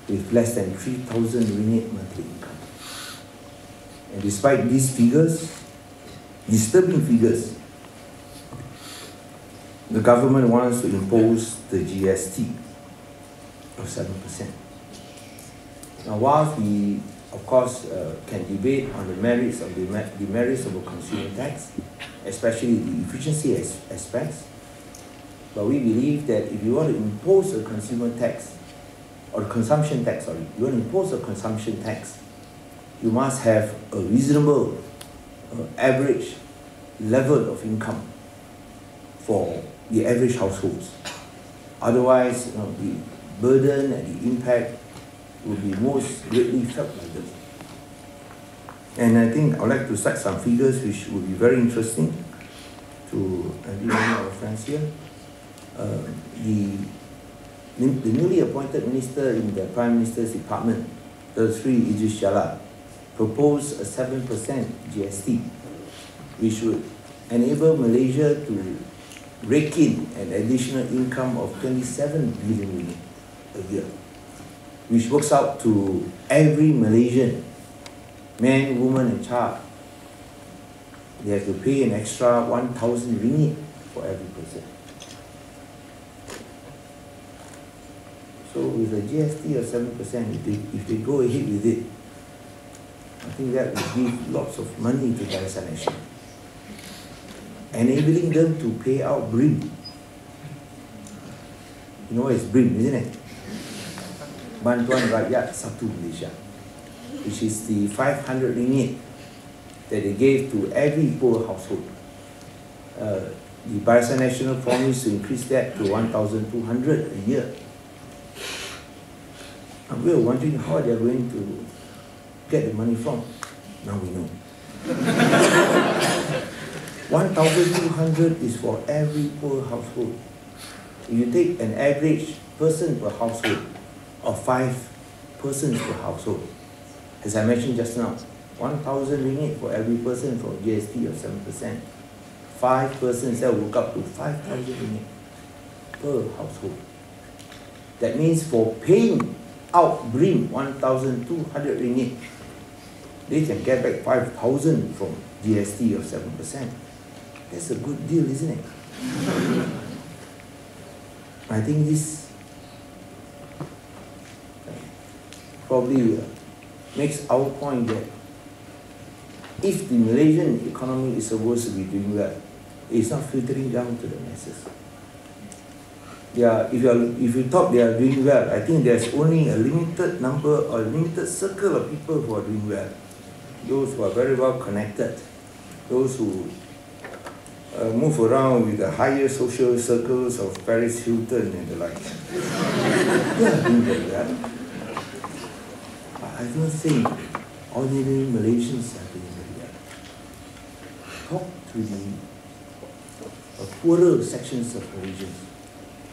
with less than 3,000 ringgit monthly income? And despite these figures, disturbing figures, the government wants to impose the GST of 7%. Now, whilst we, of course, can debate on the merits of the merits of a consumer tax, especially the efficiency aspects, but we believe that if you want to impose a consumer tax, or consumption tax, sorry, you want to impose a consumption tax, you must have a reasonable average level of income for the average households. Otherwise, the burden and the impact will be most greatly felt by them. And I think I'd like to cite some figures which will be very interesting to every one of our friends here. The newly appointed minister in the Prime Minister's Department, Sri Idris Jalal, proposed a 7% GST, which would enable Malaysia to rake in an additional income of 27 billion ringgit a year, which works out to every Malaysian, man, woman and child, they have to pay an extra 1,000 ringgit for every person. So with a GST of 7%, if they go ahead with it, I think that will give lots of money to Pakatan Nation, enabling them to pay out BRIM. You know what is BRIM, isn't it? Bantuan Rakyat Satu Malaysia, which is the 500 ringgit that they gave to every poor household. The Pakatan National promised to increase that to 1,200 a year. And we were wondering how they are going to get the money from. Now we know. 1,200 is for every poor household. If you take an average person per household, of 5 persons per household, as I mentioned just now, 1,000 ringgit for every person for GST of 7%. 5 persons, that will work up to 5,000 ringgit per household. That means for paying out BRIM 1,200 ringgit, they can get back 5,000 from GST of 7%. That's a good deal, isn't it? I think this probably makes our point that if the Malaysian economy is supposed to be doing well, it's not filtering down to the masses. If you thought they are doing well, I think there's only a limited number or a limited circle of people who are doing well. Those who are very well connected, those who move around with the higher social circles of Paris Hilton and the like. They are doing very well. I don't think ordinary Malaysians are doing very well. Talk to the poorer sections of Malaysians.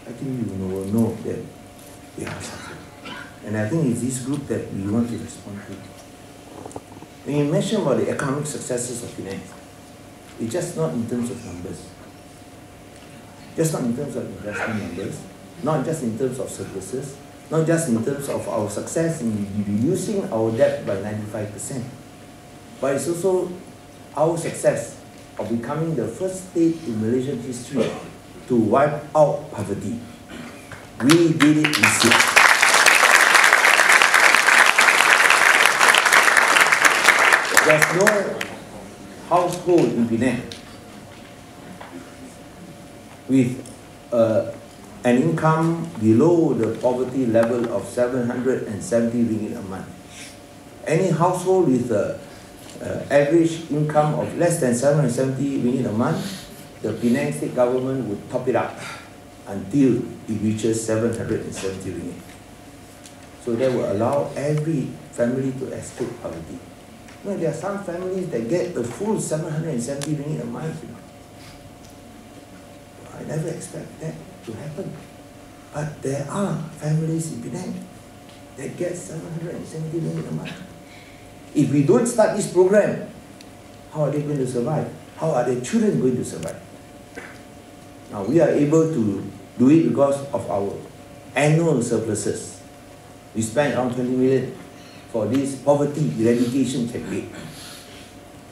I think you will know that they are suffering. And I think it's this group that we want to respond to. When you mention about the economic successes of Penang, it's just not in terms of numbers. Just not in terms of investment numbers, not just in terms of surpluses, not just in terms of our success in reducing our debt by 95%, but it's also our success of becoming the first state in Malaysian history to wipe out poverty. We did it this year. There's no household in Penang with an income below the poverty level of 770 ringgit a month. Any household with an average income of less than 770 ringgit a month, the Penang state government would top it up until it reaches 770 ringgit. So that will allow every family to escape poverty. You know, there are some families that get the full 770 ringgit a month. I never expect that to happen. But there are families in Penang that get 770 ringgit a month. If we don't start this program, how are they going to survive? How are their children going to survive? Now, we are able to do it because of our annual surpluses. We spent around 20 million for this poverty eradication campaign.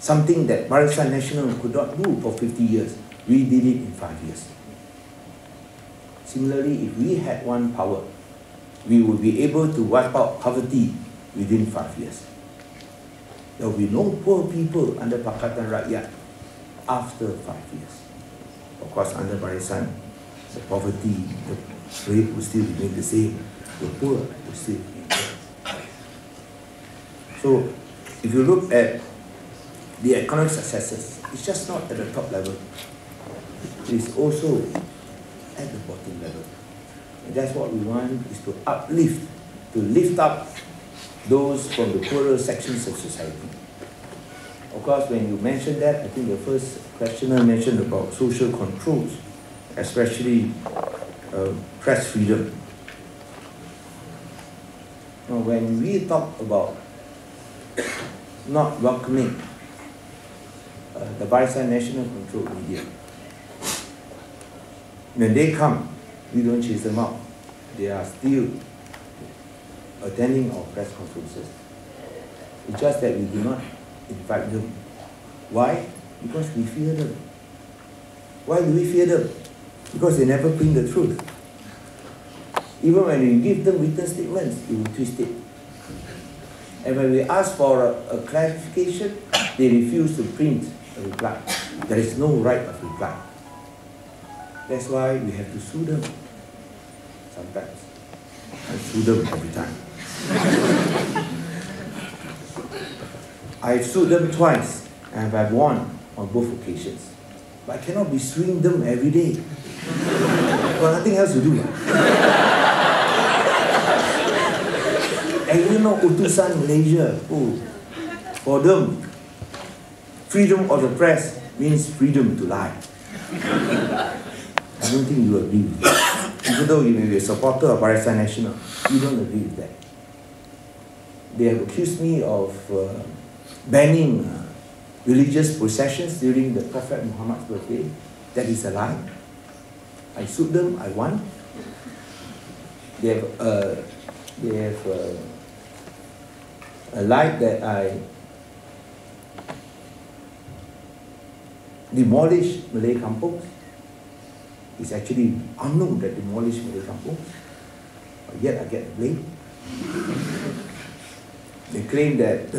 Something that Pakatan National could not do for 50 years. We did it in 5 years. Similarly, if we had one power, we would be able to wipe out poverty within 5 years. There will be no poor people under Pakatan Rakyat after 5 years. Of course, under Barisan, the poverty, the rate will still remain the same. The poor will still remain the same. So, if you look at the economic successes, it's just not at the top level. It is also at the bottom level. And that's what we want, is to uplift, to lift up those from the poorer sections of society. Of course, when you mentioned that, I think the first questioner mentioned about social controls, especially press freedom. Now, when we talk about not welcoming the Barisan National Controlled Media, when they come, we don't chase them out. They are still attending our press conferences. It's just that we do not invite them. Why? Because we fear them. Why do we fear them? Because they never bring the truth. Even when we give them written statements, they will twist it. And when we ask for a clarification, they refuse to print a reply. There is no right of reply. That's why we have to sue them sometimes. And sue them every time. I've sued them twice, and I've won on both occasions. But I cannot be suing them every day. I've got nothing else to do. And you know, Utusan Malaysia, for them, freedom of the press means freedom to lie. I don't think you agree with that. Even though you may be a supporter of Barisan National, you don't agree with that. They have accused me of banning religious processions during the Prophet Muhammad's birthday. That is a lie. I sued them, I won. They have lied that I demolished Malay kampungs. It's actually unknown that demolished Malay kampungs, but yet I get the blame. They claim that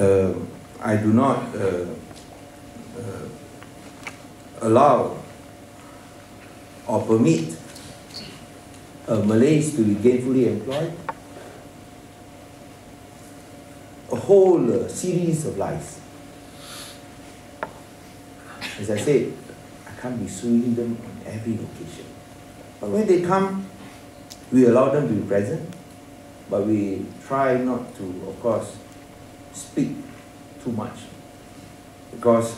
I do not allow or permit Malays to be gainfully employed. A whole series of lies. As I said, I can't be suing them on every occasion. But when they come, we allow them to be present, but we try not to, of course, speak too much. Because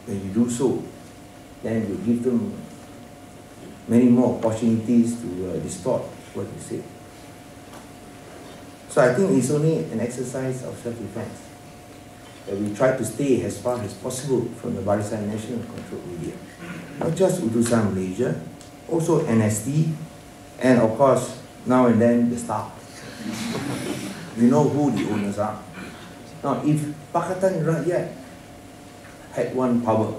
when you do so, then you give them many more opportunities to distort what you say. So I think it's only an exercise of self-defense. That we try to stay as far as possible from the Barisan National Controlled Media. Not just Utusan Malaysia, also NST, and of course, now and then, the Star. We know who the owners are. Now, if Pakatan Rakyat had one power,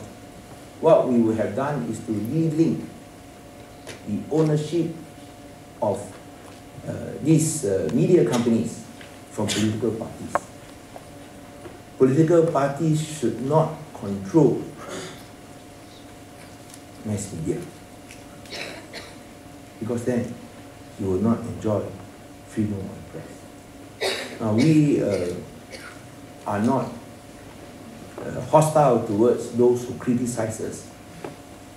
what we would have done is to relink the ownership of these media companies from political parties. Political parties should not control mass media, because then you will not enjoy freedom of the press. Now, we are not hostile towards those who criticize us,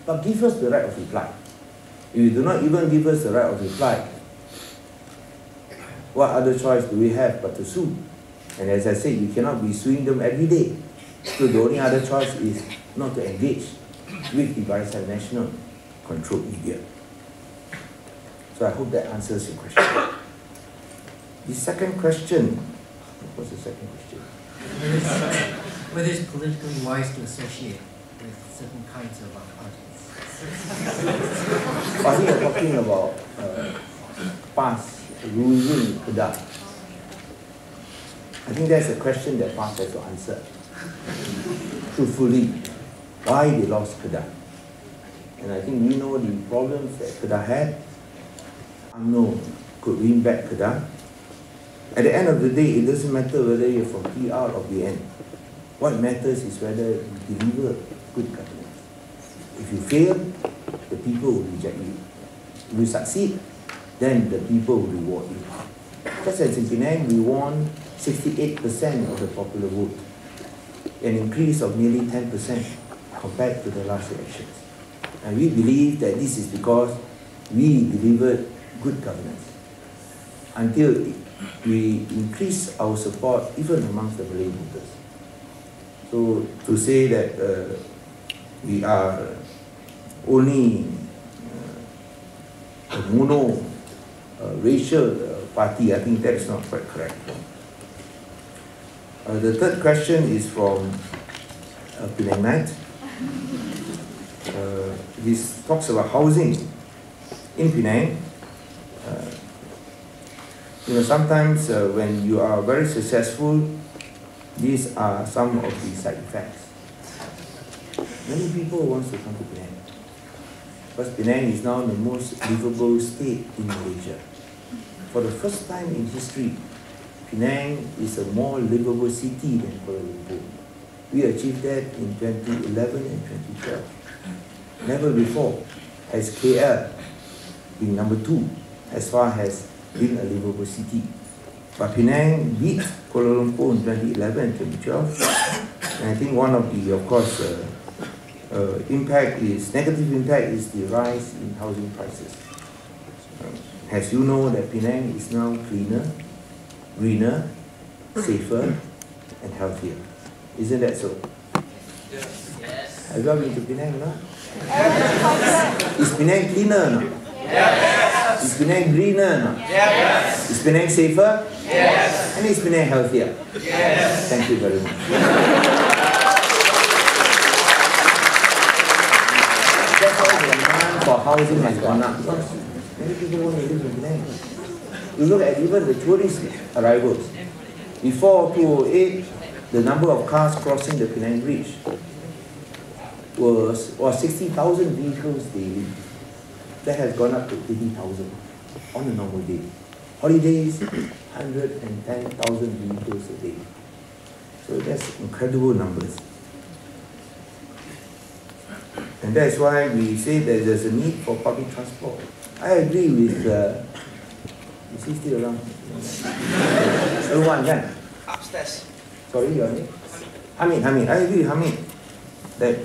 but give us the right of reply. If you do not even give us the right of reply, what other choice do we have but to sue? And as I said, you cannot be suing them every day. So the only other choice is not to engage with the Barisan National Controlled Media. So I hope that answers your question. The second question, what's the second question? Whether it's politically wise to associate with certain kinds of artists. I think you're talking about PAS losing Kedah. I think that's a question that PAS has to answer truthfully. Why they lost Kedah? And I think we know the problems that Kedah had. UMNO could win back Kedah. At the end of the day, it doesn't matter whether you're from PR or BN. What matters is whether you deliver good governance. If you fail, the people will reject you. If you succeed, then the people will reward you. Just as in Penang, we won 68% of the popular vote, an increase of nearly 10% compared to the last elections. And we believe that this is because we delivered good governance until we increased our support even amongst the Malay voters. So to say that we are only a mono racial party, I think that is not quite correct. The third question is from Penang Knight. This talks about housing in Penang. Sometimes when you are very successful, these are some of the side effects. Many people want to come to Penang because Penang is now the most livable state in Malaysia. For the first time in history, Penang is a more livable city than Kuala Lumpur. We achieved that in 2011 and 2012. Never before has KL been number 2 as far as being a livable city. But Penang beat Kuala Lumpur in 2011 and 2012. And I think one of the, of course, negative impact is the rise in housing prices. As you know, that Penang is now cleaner, greener, safer, and healthier. Isn't that so? Yes. Have you ever been to Penang or not? Is Penang cleaner or not? Yes. Is Penang greener or not? Yes. Is Penang safer? Yes. And is Penang healthier? Yes. Thank you very much. That's why the demand for housing has gone up. Many people want to live in Penang. You look at even the tourist arrivals. Before 2008, the number of cars crossing the Penang Bridge was 60,000 vehicles daily. That has gone up to 80,000 on a normal day. Holidays, 110,000 vehicles a day. So that's incredible numbers. And that's why we say that there's a need for public transport. I agree with, is he still around? One, kan? Upstairs. Sorry, your name? Hamid. I agree with Hamid that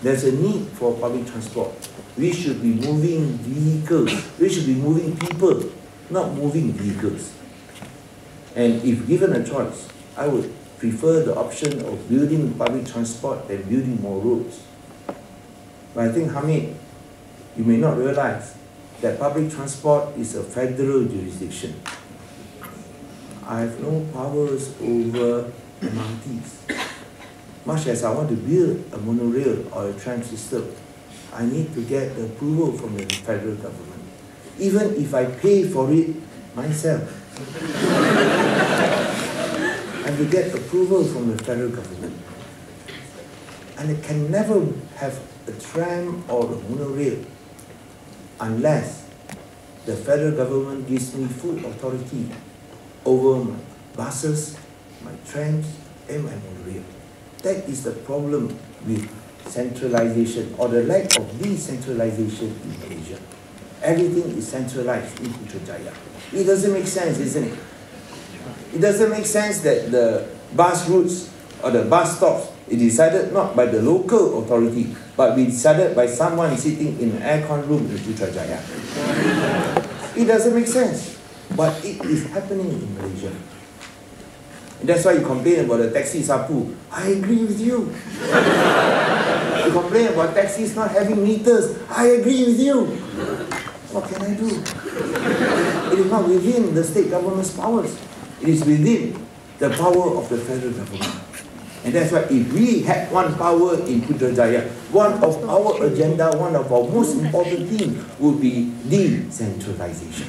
there's a need for public transport. We should be moving vehicles. We should be moving people, not moving vehicles. And if given a choice, I would prefer the option of building public transport than building more roads. But I think, Hamid, you may not realize that public transport is a federal jurisdiction. I have no powers over MRTs. Much as I want to build a monorail or a tram system, I need to get the approval from the federal government. Even if I pay for it myself. I have to get approval from the federal government. And I can never have a tram or a monorail unless the federal government gives me full authority over my buses, my trams, and my monorail. That is the problem with centralization or the lack of decentralization in Malaysia. Everything is centralized in Putrajaya. It doesn't make sense, isn't it? It doesn't make sense that the bus routes or the bus stops is decided not by the local authority, but be decided by someone sitting in an aircon room in Putrajaya. It doesn't make sense, but it is happening in Malaysia. And that's why you complain about the taxi sapu. I agree with you. You complain about taxis not having meters. I agree with you. What can I do? It is not within the state government's powers. It is within the power of the federal government. And that's why if we had one power in Putrajaya, one of our agenda, one of our most important things would be decentralization.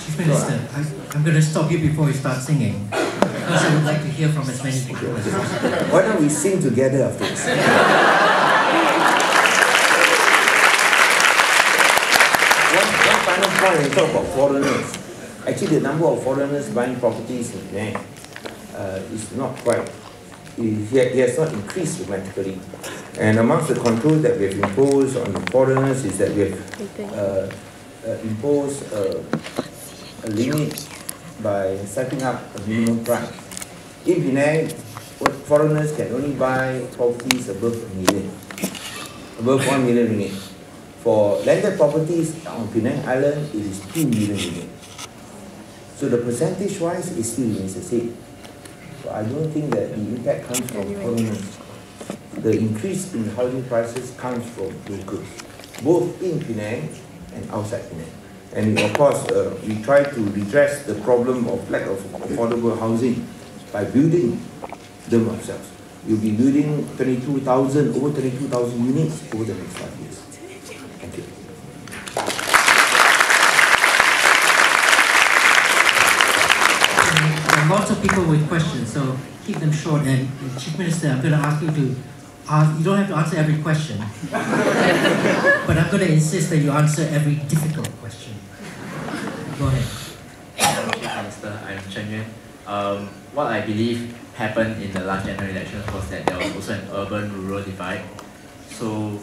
Chief Minister, I'm going to stop you before you start singing. Because I would like to hear from as many people as possible. Why don't we sing together afterwards? One final point, we talk about foreigners. Actually, the number of foreigners buying properties in Penang is not quite, it has not increased dramatically. And amongst the controls that we have imposed on the foreigners is that we have imposed a limit by setting up a minimum price. In Penang, foreigners can only buy properties above $1 million, above 1 million ringgit. For landed properties on Penang Island, it is 2 million ringgit. So the percentage-wise, it still remains the same. So I don't think that the impact comes from foreigners. The increase in housing prices comes from locals, both in Penang and outside Penang. And of course, we try to redress the problem of lack of affordable housing by building them ourselves. We'll be building over 22,000 units over the next 5 years. Thank you. There are lots of people with questions, so keep them short. And Chief Minister, I'm going to ask you to, you don't have to answer every question, but I'm going to insist that you answer every difficult question. Go ahead. Chief Minister, I'm Chen Yuan. What I believe happened in the last general elections was that there was also an urban-rural divide. So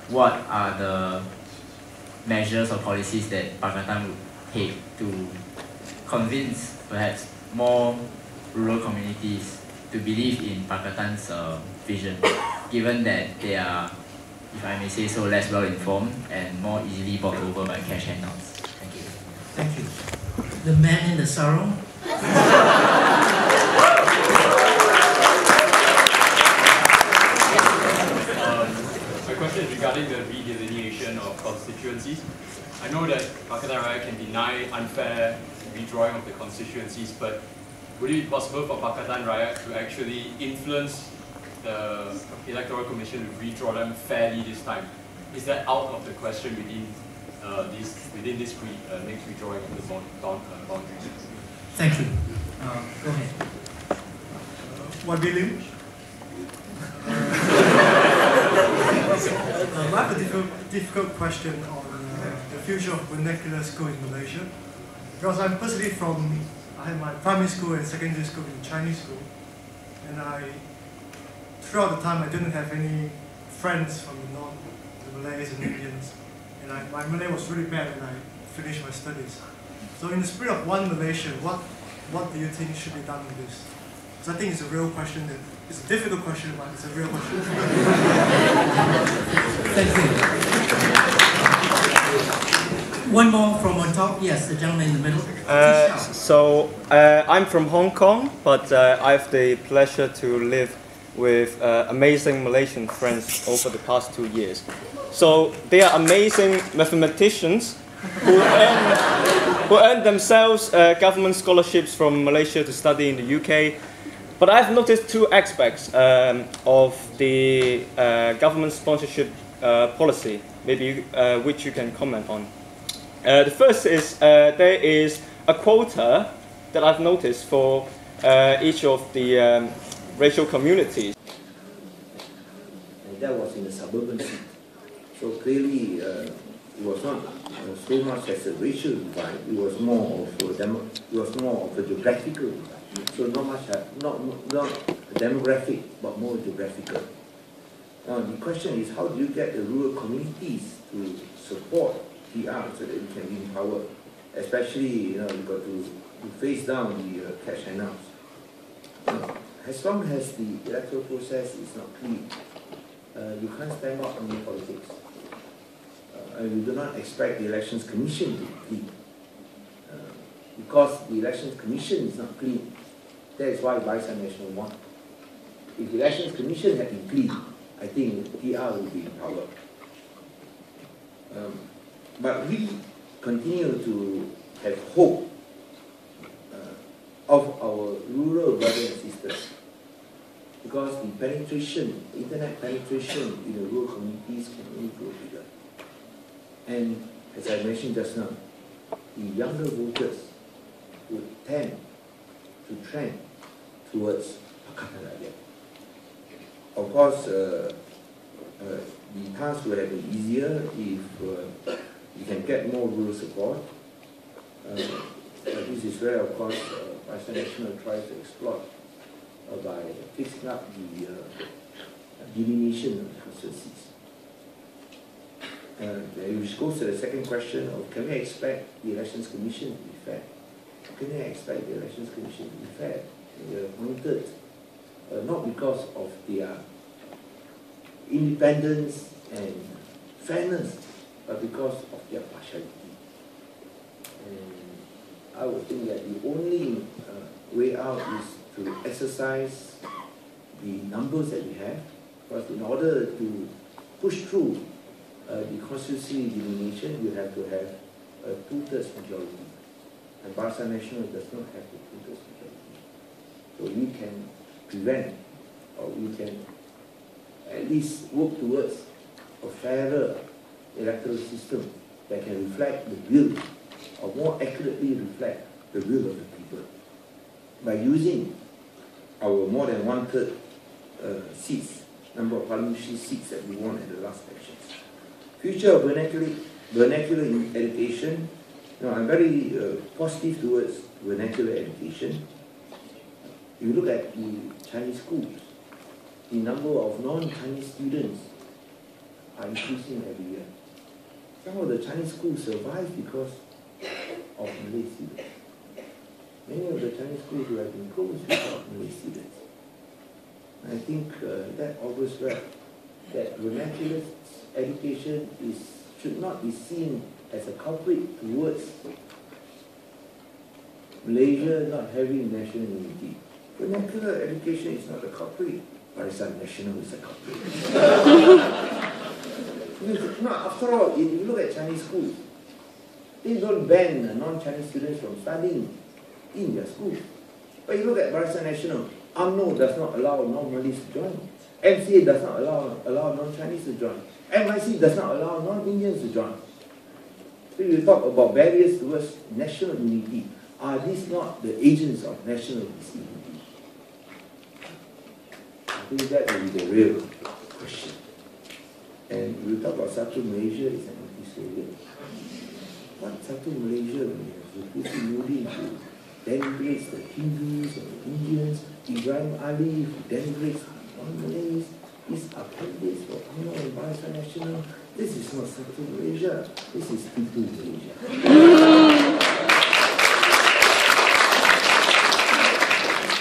what are the measures or policies that Pakatan would take to convince perhaps more rural communities to believe in Pakatan's vision, given that they are, if I may say so, less well informed and more easily bought over by cash handouts? Thank you. Thank you. The man in the sarong. My question is regarding the redelineation of constituencies. I know that Pakatan Rakyat can deny unfair redrawing of the constituencies, but would it be possible for Pakatan Rakyat to actually influence the Electoral Commission to redraw them fairly this time? Is that out of the question within this next redrawing of the boundaries? Thank you. Go ahead. YB Lim. I have a difficult question on the future of vernacular school in Malaysia. Because I'm personally I had my primary school and secondary school in Chinese school, and throughout the time I didn't have any friends from the north, the Malays and Indians, and my Malay was really bad when I finished my studies. So in the spirit of one Malaysia, what do you think should be done with this? Because I think it's a real question. It's a difficult question, but it's a real question. Thank you. One more from on top. Yes, the gentleman in the middle. I'm from Hong Kong, but I have the pleasure to live with amazing Malaysian friends over the past 2 years. So they are amazing mathematicians who earn themselves government scholarships from Malaysia to study in the UK. But I've noticed two aspects of the government sponsorship policy, maybe which you can comment on. The first is there is a quota that I've noticed for each of the racial communities. And that was in the suburban seat. So clearly it was not so much as a racial divide, it was more of a geographical divide. So not demographic, but more geographical. Now the question is, how do you get the rural communities to support PR so that we can be empowered? Especially, you've got to face down the cash handouts. As long as the electoral process is not clean, you can't stand up on your politics. And we do not expect the Elections Commission to be clean. Because the Elections Commission is not clean, that is why Barisan Nasional won. If the Elections Commission had been clean, I think PR would be empowered. But we continue to have hope of our rural brothers and sisters, because the internet penetration in the rural communities can only grow bigger. And as I mentioned just now, the younger voters would tend to trend towards Pakatan Rakyat. Of course, the task would have been easier if you can get more rural support. This is where, of course, Pakistan National tries to exploit by fixing up the delineation of the constituencies. Which goes to the second question of, can we expect the Elections Commission to be fair? Can we expect the Elections Commission to be fair? They are appointed not because of their independence and fairness, but because of their partiality. And I would think that the only way out is to exercise the numbers that we have, because in order to push through the constituency delineation, you have to have a 2/3 majority. And Pakistan National does not have the 2/3 majority. So we can prevent, or we can at least work towards a fairer electoral system that can reflect the will, or more accurately reflect the will of the people, by using our more than 1/3 seats, number of parliamentary seats that we won at the last elections. Future of vernacular in education. I'm very positive towards vernacular education. If you look at the Chinese schools, the number of non-Chinese students are increasing every year. Some of the Chinese schools survive because of Malay students. Many of the Chinese schools who have been closed because of Malay students. I think that augurs well that vernacular education should not be seen as a culprit towards Malaysia not having national unity. Vernacular education is not a culprit, but it's a national is a culprit. No, after all, if you look at Chinese schools, they don't ban non-Chinese students from studying in their schools. But you look at Pakistan National, UMNO does not allow non-Malays to join. MCA does not allow non-Chinese to join. MIC does not allow non-Indians to join. So you talk about barriers towards national unity. Are these not the agents of national disunity? I think that will be the real question. And we talk about Satu Malaysia is an empty slogan. What Satu Malaysia when you have Zulkifli Nurdin who denigrates the Hindus or the Indians, Ibrahim Ali who denigrates non-Malays, these are candidates for UMNO and Pakatan National. This is not Satu Malaysia, this is Pintu Malaysia.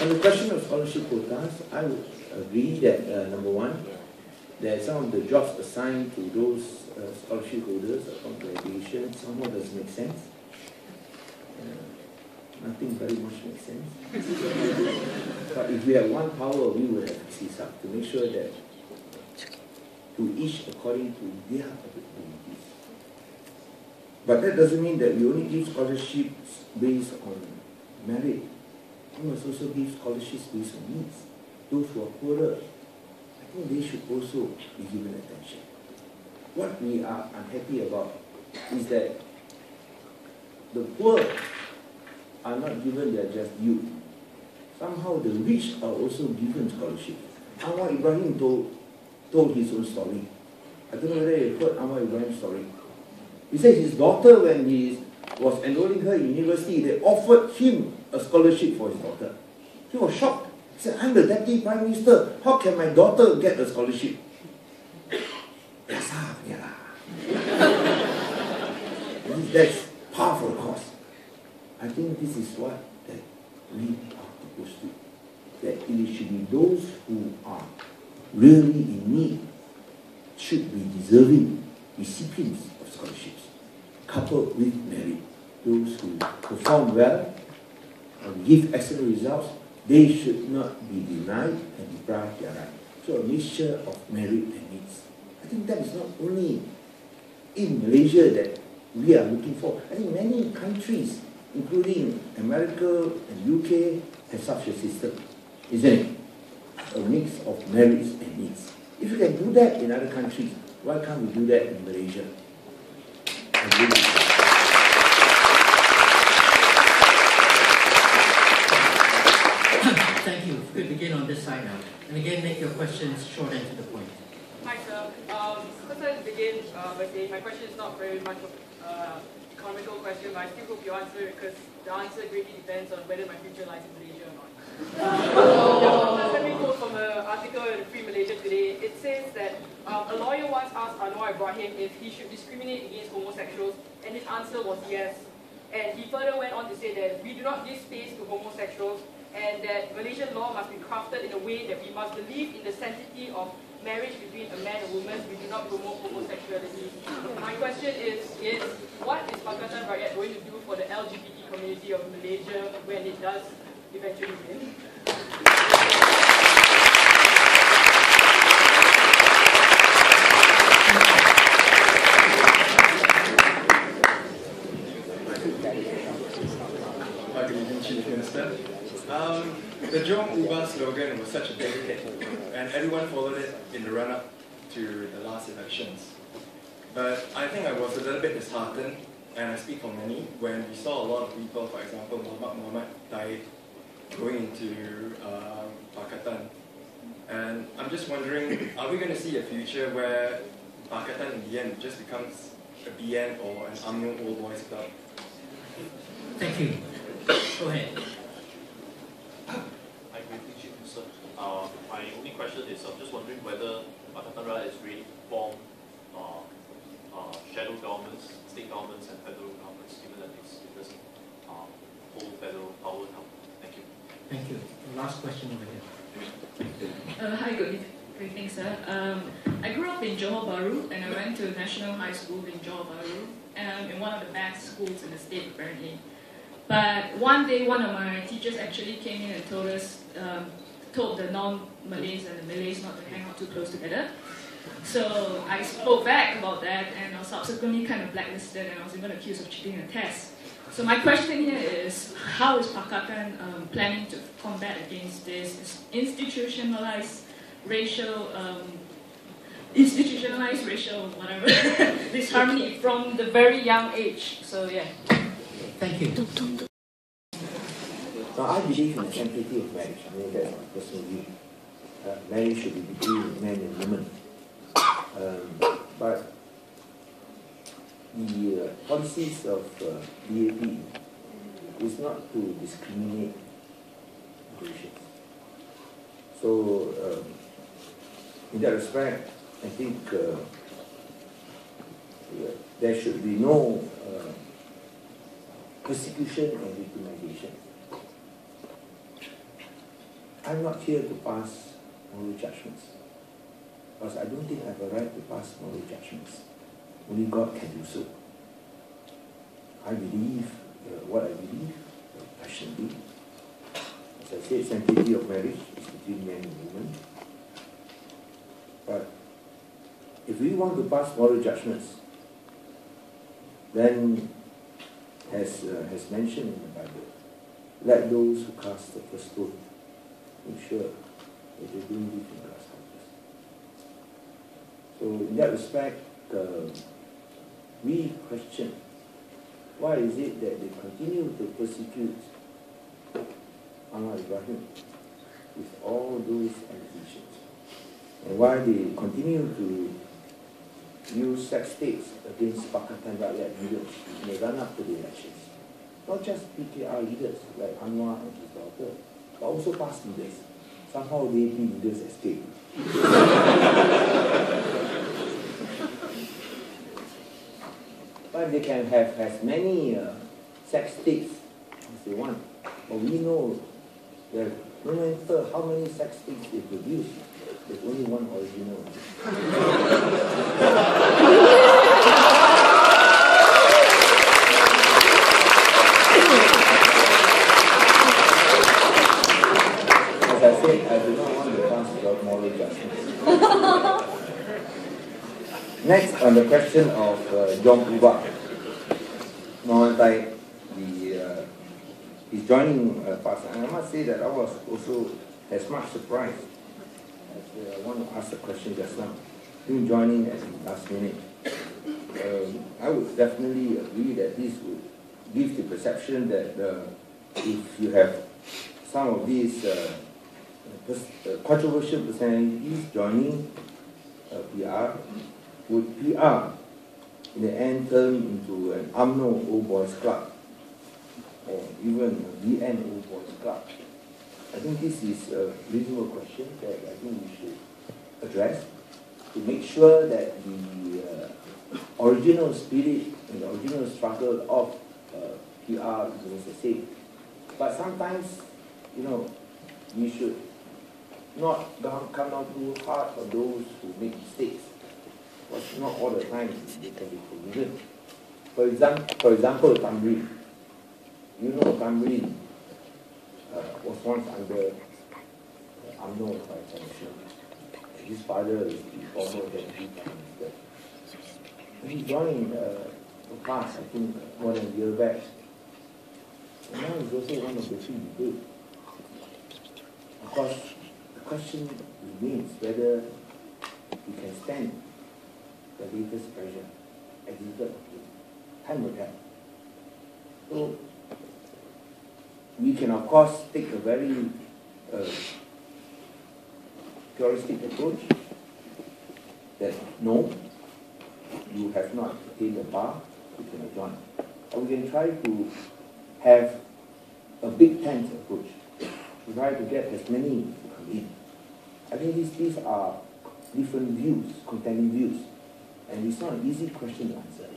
On the question of scholarship quotas, I would agree that, number one, that some of the jobs assigned to those scholarship holders upon graduation somehow doesn't make sense. Nothing very much makes sense. But if we have one power, we will have to seize up to make sure that to each according to their abilities. But that doesn't mean that we only give scholarships based on merit. We must also give scholarships based on needs. Those who are poorer, I think they should also be given attention. What we are unhappy about is that the poor are not given their just due. Somehow the rich are also given scholarships. Anwar Ibrahim told his own story. I don't know whether you've heard Anwar Ibrahim's story. He said his daughter, when he was enrolling her in university, they offered him a scholarship for his daughter. He was shocked. He said, I'm the Deputy Prime Minister. How can my daughter get a scholarship? That's powerful cause. I think this is what that we are supposed to. That it should be those who are really in need should be deserving recipients of scholarships, coupled with merit. Those who perform well and give excellent results, they should not be denied and deprived their right. So a mixture of merit and needs. I think that is not only in Malaysia that we are looking for. I think many countries, including America and UK, have such a system, isn't it? A mix of merits and needs. If you can do that in other countries, why can't we do that in Malaysia? Thank you time now. And again, make your questions short and to the point. Hi, sir. First, I'll begin by saying my question is not very much of economical question, but I still hope you answer it because the answer greatly depends on whether my future lies in Malaysia or not. Let me quote from an article in Free Malaysia today. It says that a lawyer once asked Anwar Ibrahim if he should discriminate against homosexuals, and his answer was yes. And he further went on to say that we do not give space to homosexuals, and that Malaysian law must be crafted in a way that we must believe in the sanctity of marriage between a man and woman. We do not promote homosexuality. My question is what is Pakatan Rakyat going to do for the LGBT community of Malaysia when it does eventually win? Good evening, Chief Minister. The Jom Ubah slogan was such a big hit, and everyone followed it in the run-up to the last elections. But I think I was a little bit disheartened, and I speak for many, when we saw a lot of people, for example, Muhammad died going into Pakatan. And I'm just wondering, are we going to see a future where Pakatan in the end just becomes a BN or an UMNO Old Boys Club? Thank you. Go ahead. Hi, good evening, Chief Minister. My only question is, I'm just wondering whether Pakatan Rakyat is ready to form shadow governments, state governments and federal governments, given that it doesn't hold federal power now. Thank you. Thank you. Last question over here. Hi, good evening, sir. I grew up in Johor Bahru, and I went to National High School in Johor Bahru, in one of the best schools in the state, apparently. But one day, one of my teachers actually came in and told the non-Malays and the Malays not to hang out too close together. So I spoke back about that, and I was subsequently kind of blacklisted, and I was even accused of cheating a test. So my question here is, how is Pakatan planning to combat against this institutionalized racial whatever disharmony from the very young age? So yeah. Thank you. So I believe in the sanctity of marriage. I mean, that's my personal view. Marriage should be between men and women. But the policies of YAB is not to discriminate Malaysians. So in that respect, I think there should be no persecution and victimization. I'm not here to pass moral judgments, because I don't think I have a right to pass moral judgments. Only God can do so. I believe what I believe passionately. As I said, sanctity of marriage is between men and women. But if we want to pass moral judgments, then as mentioned in the Bible, let those who cast the first stone make sure that they don't live in grasshoppers. So in that respect, we question, why is it that they continue to persecute Anwar Ibrahim with all those allegations? And why they continue to use sex tapes against Pakatan Rakyat leaders in the run-up to the elections? Not just PKR leaders like Anwar and his daughter, but also past leaders. Somehow the AP leaders escaped. But they can have as many sex tapes as they want. But we know that no matter how many sex tapes they produce, there's only one original. As I said, I do not want to pass without moral judgments. Next, on the question of Jom Ubah, Muhammad is joining Pakistan. And I must say that I was also as much surprised as one who asked the question just now, him joining at the last minute. I would definitely agree that this would give the perception that if you have some of these controversial personalities joining PR, would PR in the end turn into an UMNO Old Boys Club or even a BN Old Boys Club? I think this is a reasonable question that I think we should address to make sure that the original spirit and the original struggle of PR remains the same. But sometimes, you know, we should not come down too hard on those who make mistakes. But not all the time they can be forgiven. For example, Tamrin. You know, Tamrin was once under UMNO, if I'm sure. His father is the former deputy prime minister. He joined the past, I think, more than a year back. And now he's also one of the three debates. Of course, the question remains whether we can stand the latest pressure exerted on him. Time will tell. So, we can of course take a very puristic approach that no, you have not attained the bar, you cannot join. Or we can try to have a big tent approach. We try to get as many to come in. I think these are different views, contending views, and it's not an easy question to answer.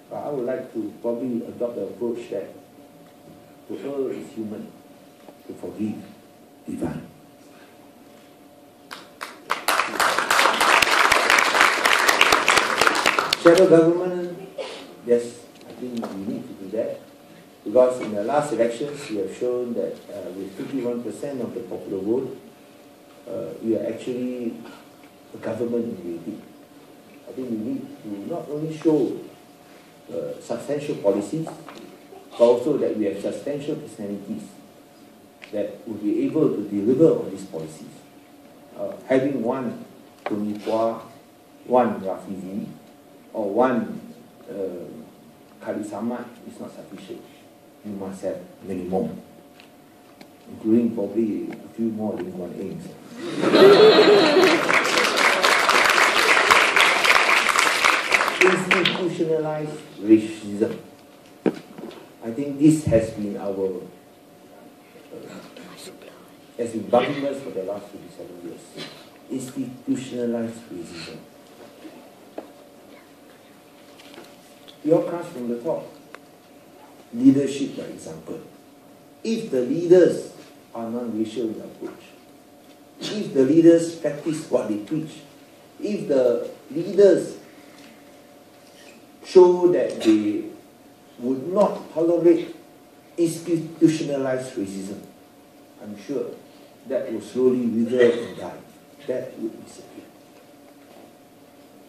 But I would like to probably adopt the approach that to err is human, to forgive divine. Shadow government, yes, I think we need to do that. Because in the last elections, we have shown that with 51% of the popular vote, we are actually a government in waiting. I think we need to not only show substantial policies, but also that we have substantial personalities that will be able to deliver on these policies. Having one Tony Kwa, one Rafizi, or one Khalid Samad is not sufficient. You must have many more, including probably a few more Lim Guan Engs. Institutionalized racism. I think this has been bugging us for the last 27 years. Institutionalized racism. It all comes from the top. Leadership, for example. If the leaders are non-racial in approach, if the leaders practice what they preach, if the leaders show that they would not tolerate institutionalized racism, I'm sure that will slowly wither and die. That would disappear.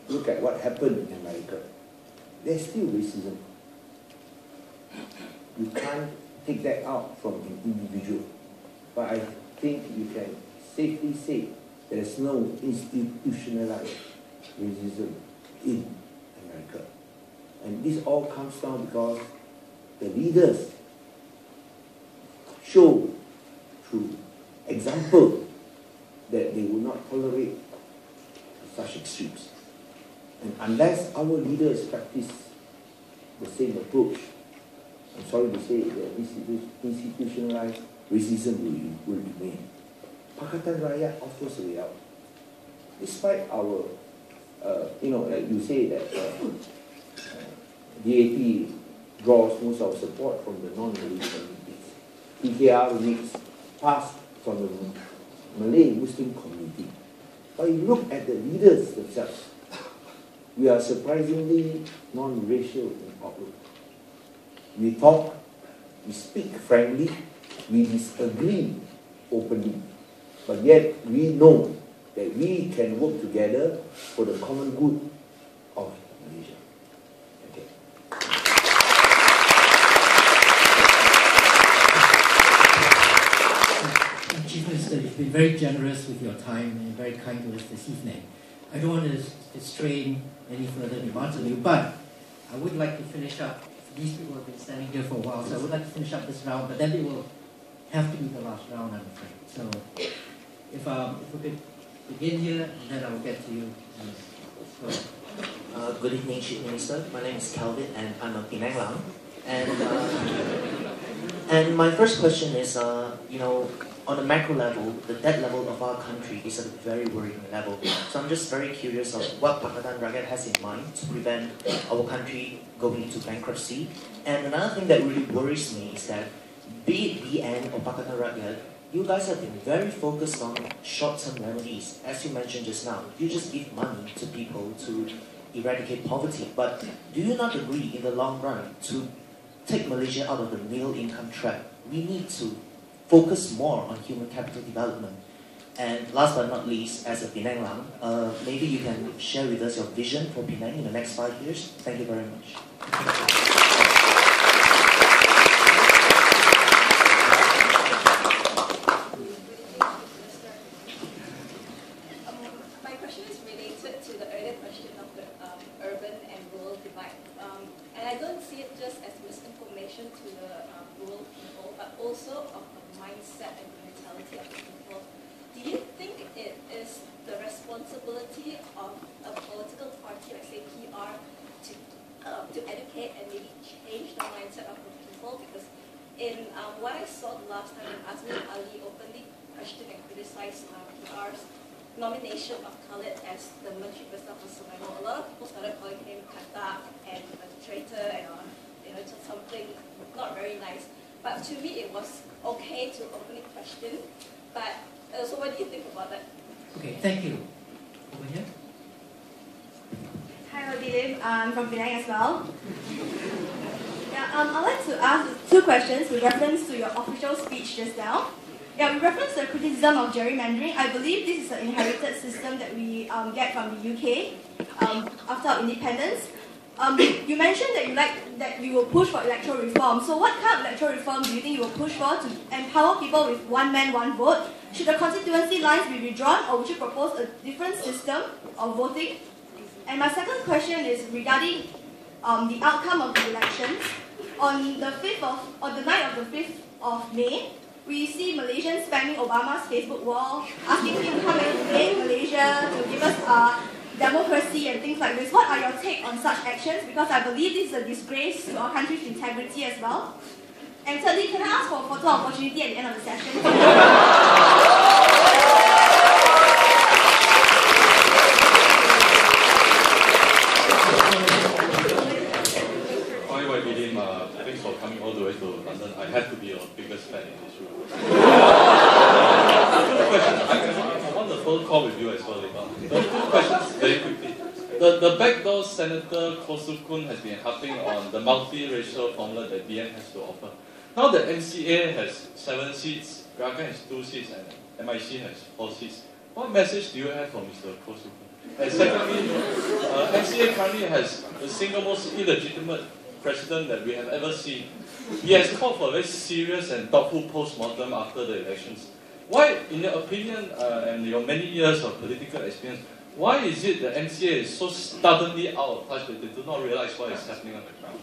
Look at what happened in America. There's still racism. You can't take that out from an individual. But I think you can safely say there's no institutionalized racism in America. And this all comes down because the leaders show through example that they will not tolerate such extremes. And unless our leaders practice the same approach, I'm sorry to say that institutionalized racism will remain. Pakatan Rakyat offers a way out. Despite our, like you say that DAP draws most of support from the non-Malay communities. PKR makes passed from the Malay Muslim community. But you look at the leaders themselves, we are surprisingly non-racial in outlook. We talk, we speak frankly, we disagree openly, but yet we know that we can work together for the common good of Malaysia. Okay. Chief Minister, you've been very generous with your time and very kind to us this evening. I don't want to strain any further demands on you, but I would like to finish up. These people have been standing here for a while, so I would like to finish up this round, but then we will have to be the last round, I'm afraid. So if we could begin here, and then I will get to you. Good evening, Chief Minister. My name is Calvin, and I'm a Penang Lang. And my first question is, on a macro level, the debt level of our country is at a very worrying level. So I'm just very curious of what Pakatan Rakyat has in mind to prevent our country going into bankruptcy. And another thing that really worries me is that, be it BN or Pakatan Rakyat, you guys have been very focused on short-term remedies. As you mentioned just now, you just give money to people to eradicate poverty. But do you not agree in the long run to take Malaysia out of the middle income trap? We need to focus more on human capital development. And last but not least, as a Penang Lang, maybe you can share with us your vision for Penang in the next 5 years. Thank you very much. My question is related to the earlier question of the urban and rural divide. And I don't see it just as misinformation to the rural people, but also of the mindset and the mentality of the people. Do you think it is the responsibility of a political party, like say PR, to educate and maybe change the mindset of the people? Because in what I saw the last time, when Azmi Ali openly questioned and criticized PR's nomination of Khalid as the Menteri Besar for Survival, a lot of people started calling him katak and a traitor and just something not very nice. But to me, it was okay to openly question. But so, what do you think about that? Okay, thank you. Over here. Hi, Lim. I'm from Penang as well. Yeah, I'd like to ask two questions with reference to your official speech just now. Yeah, with reference to the criticism of gerrymandering, I believe this is an inherited system that we get from the UK after our independence. You mentioned that you will push for electoral reform. So what kind of electoral reform do you think you will push for to empower people with one man, one vote? Should the constituency lines be redrawn, or would you propose a different system of voting? And my second question is regarding the outcome of the elections. On the night of the 5th of May, we see Malaysians spamming Obama's Facebook wall, asking him to come and invade Malaysia, to give us democracy and things like this. What are your take on such actions? Because I believe this is a disgrace to our country's integrity as well. And thirdly, can I ask for a photo opportunity at the end of the session? Hi, YB Lim. Thanks for coming all the way to London. I have to be your biggest fan in this room. Two questions. I want a phone call with you as well later. The two questions very quickly. The backdoor Senator Koh Soo Khoon has been harping on the multiracial formula that BN has to offer. Now that MCA has 7 seats, Gerakan has 2 seats, and MIC has 4 seats. What message do you have for Mr. Koh Soo Khoon? And secondly, MCA currently has the single most illegitimate president that we have ever seen. He has called for a very serious and thoughtful post-mortem after the elections. Why, in your opinion, and your many years of political experience, why is it that MCA is so stubbornly out of touch that they do not realize what is happening on the ground?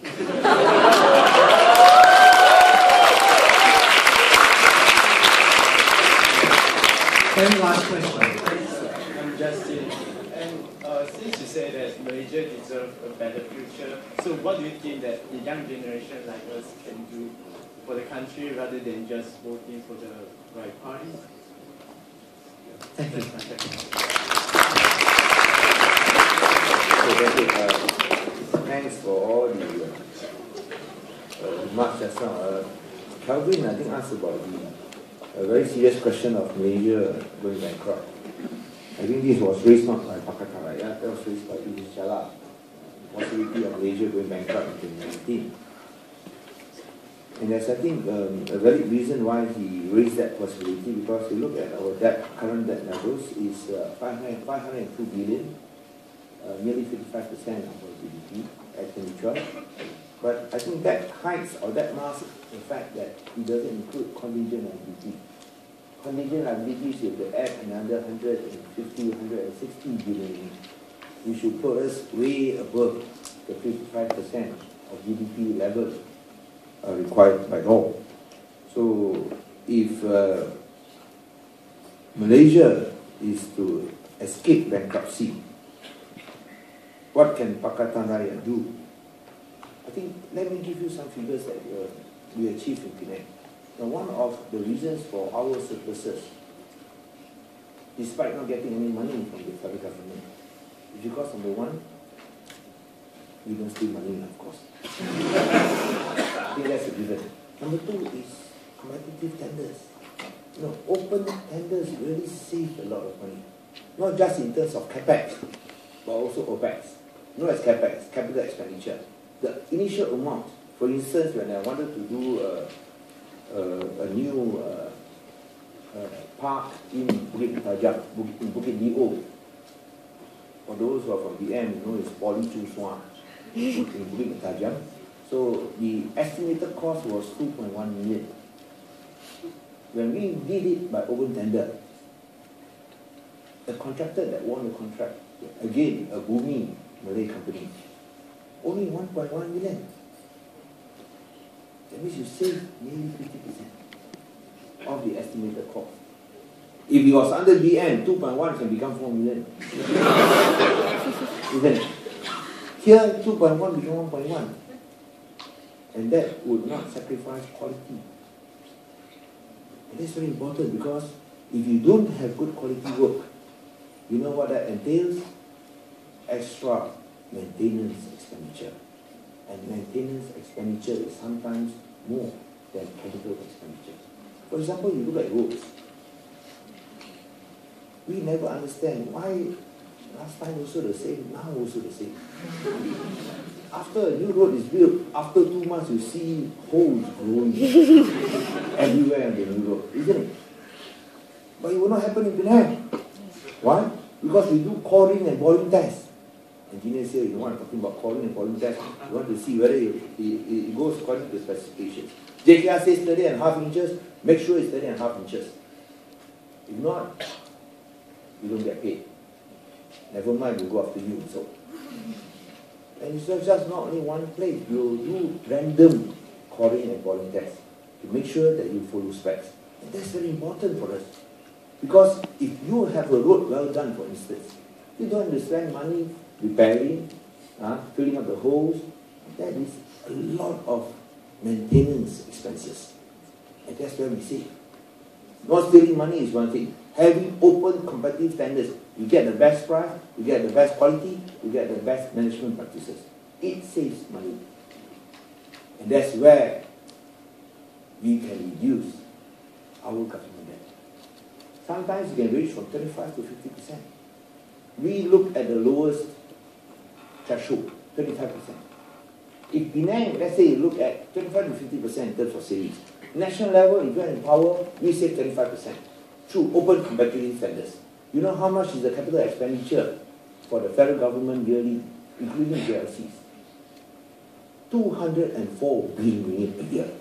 Very last question. I'm Justin. And since you say that Malaysia deserves a better future, so what do you think that the young generation like us can do for the country rather than just voting for the right party? Thank you. Thanks for all the remarks just now. Calvin, I think, asked about a very serious question of Malaysia going bankrupt. I think this was raised not by Pakatan Rakyat, that was raised by Idris Jalal, the possibility of Malaysia going bankrupt in 2019. And there's, I think, a valid reason why he raised that possibility, because you look at our current debt levels is 502 billion, nearly 55% of our GDP at 2012. But I think that hides or that masks the fact that it doesn't include contingent liability. Contingent liabilities, if you add another 150, 160 billion, we should put us way above the 55% of GDP level required by law. So if Malaysia is to escape bankruptcy, what can Pakatan Rakyat do? I think, let me give you some figures that we achieved in Penang. Now, one of the reasons for our surpluses, despite not getting any money from the federal government, is because, number one, we don't steal money, of course. I think that's a given. Number two is competitive tenders. Open tenders really save a lot of money. Not just in terms of capex, but also opex. Not as capex, capital expenditure. The initial amount, for instance, when I wanted to do a new park in Bukit Tajam, in Bukit Dio. For those who are from BM, it's Poly Chu Swa in Bukit Tajam. So the estimated cost was 2.1 million. When we did it by open tender, the contractor that won the contract, again, a booming Malay company, only 1.1 million. That means you save nearly 50% of the estimated cost. If it was under BM, 2.1 can become 4 million. Isn't it? Here, 2.1 become 1.1. And that would not sacrifice quality. And that's very important, because if you don't have good quality work, you know what that entails? Extra maintenance expenditure. And maintenance expenditure is sometimes more than capital expenditure. For example, you look at roads. We never understand why last time also the same, now also the same. After a new road is built, after 2 months you see holes growing everywhere on the new road, isn't it? But it will not happen in Penang. Why? Because we do coring and boring tests. Engineers here, you know what I'm talking about, coring and boring tests. You want to see whether it goes according to the specifications. JKR says 30.5 inches, make sure it's 30.5 inches. If not, you don't get paid. Never mind, we'll go after you. So, and it's just not only one place. You'll do random coring and boring tests to make sure that you follow specs. And that's very important for us. Because if you have a road well done, for instance, you don't have to spend money repairing, filling up the holes. That is a lot of maintenance expenses. And that's where we save. Not stealing money is one thing. Having open competitive tenders, you get the best price, you get the best quality, you get the best management practices. It saves money. And that's where we can reduce our government debt. Sometimes you can reach from 35 to 50%. We look at the lowest threshold, 35%. If Penang, let's say you look at 25 to 50% in terms of savings. National level, if you're in power, we save 35% through open competitive tenders. You know how much is the capital expenditure for the federal government yearly, including JLCs? 204 billion ringgit a year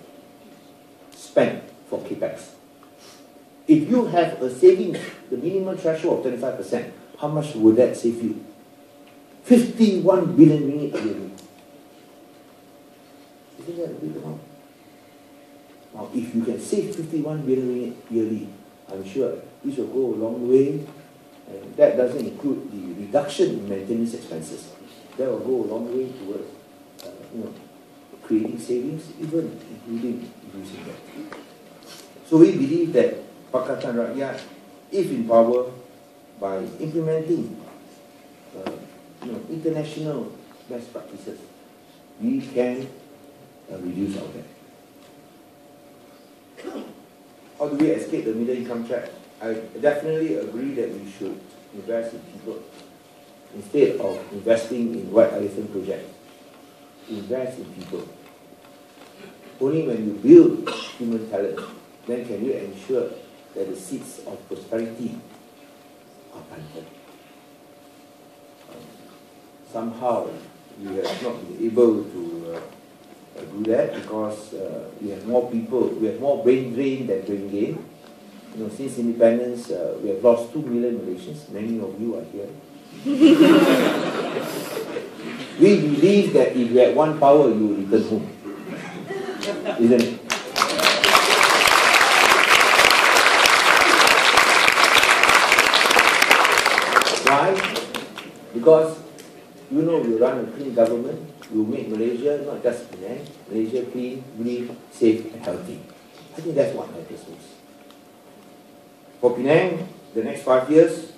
spent for capex. If you have a savings, the minimum threshold of 25%, how much would that save you? 51 billion ringgit yearly. Isn't that a big amount? Now, if you can save 51 billion ringgit yearly, I'm sure this will go a long way, and that doesn't include the reduction in maintenance expenses. That will go a long way towards creating savings, even including reducing debt. So we believe that Pakatan Rakyat, if in power, by implementing international best practices, we can reduce our debt. How do we escape the middle income trap? I definitely agree that we should invest in people instead of investing in white elephant projects. Invest in people. Only when you build human talent, then can you ensure that the seeds of prosperity are planted. Somehow we have not been able to do that because we have more people, we have more brain drain than brain gain. Since independence, we have lost 2 million Malaysians. Many of you are here. We believe that if you had one power, you will return home. Isn't it? Because, you know, we run a clean government, we will make Malaysia, not just Penang, Malaysia clean, green, safe and healthy. I think that's what matters most. For Penang, the next 5 years,